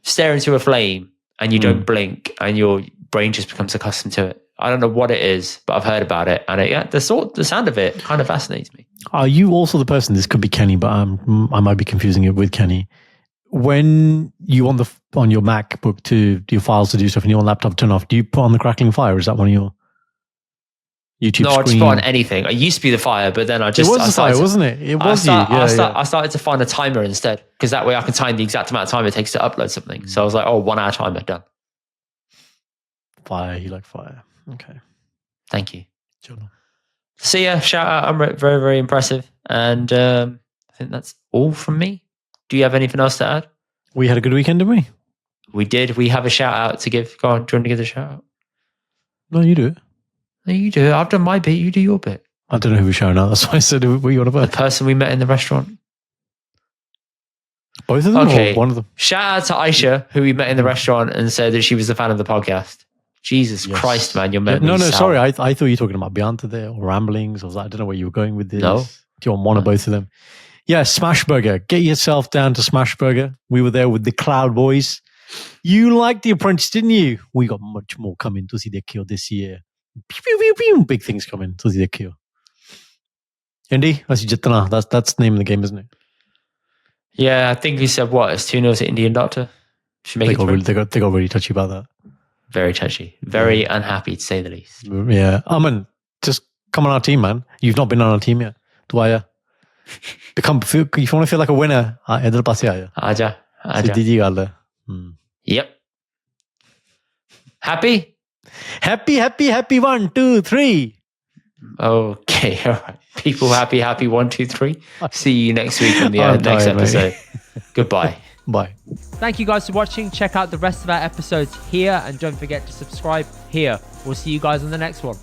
stare into a flame and you don't blink and your brain just becomes accustomed to it. I don't know what it is, but I've heard about it. And the sound of it kind of fascinates me. Are you also the person, this could be Kenny, but I might be confusing it with Kenny. When you on your MacBook to do your files to do stuff and your laptop turn off, do you put on the crackling fire? Is that one of your YouTube No, I just screen? put on anything. I used to be the fire, but then I It was the fire, wasn't it? It was you. I started to find a timer instead because that way I can time the exact amount of time it takes to upload something. So I was like, 1 hour timer, done. Fire, you like fire. Okay. Thank you. Sure. So yeah, shout out Amrit, very, very impressive. And I think that's all from me. Do you have anything else to add? We had a good weekend, didn't we? We did. We have a shout out to give. Go on, do you want to give the shout out? No, you do it. No, you do it. I've done my bit. You do your bit. I don't know who we're showing out. That's why I said what you want The about. person we met in the restaurant. Both of them Okay. or one of them? Shout out to Aisha, who we met in the restaurant and said that she was a fan of the podcast. Jesus Christ, man, your memory. No, sorry. I thought you were talking about Bianta there or Ramblings. I don't know where you were going with this. No. Do you want one or both of them? Yeah, Smashburger. Get yourself down to Smashburger. We were there with the Cloud Boys. You liked The Apprentice, didn't you? We got much more coming to see the kill this year. Pew, pew, pew, pew. Big things coming to see the kill. Indy, that's Jitana. That's the name of the game, isn't it? Yeah, I think we said what? It's 2-0 to Indy and Doctor. Should make They it got, through. they got really touchy about that. Very touchy. Very unhappy, to say the least. Yeah. Aman, just come on our team, man. You've not been on our team yet. Dwaya. If you want to feel like a winner, idhar paase aaya. Aja. Siddhi ji gall hai. Yep. Happy? Happy. 1, 2, 3. Okay, all right. People happy. 1, 2, 3. See you next week on the I'm next tired, mate. episode. Goodbye. Bye. Thank you guys for watching. Check out the rest of our episodes here and don't forget to subscribe here. We'll see you guys on the next one.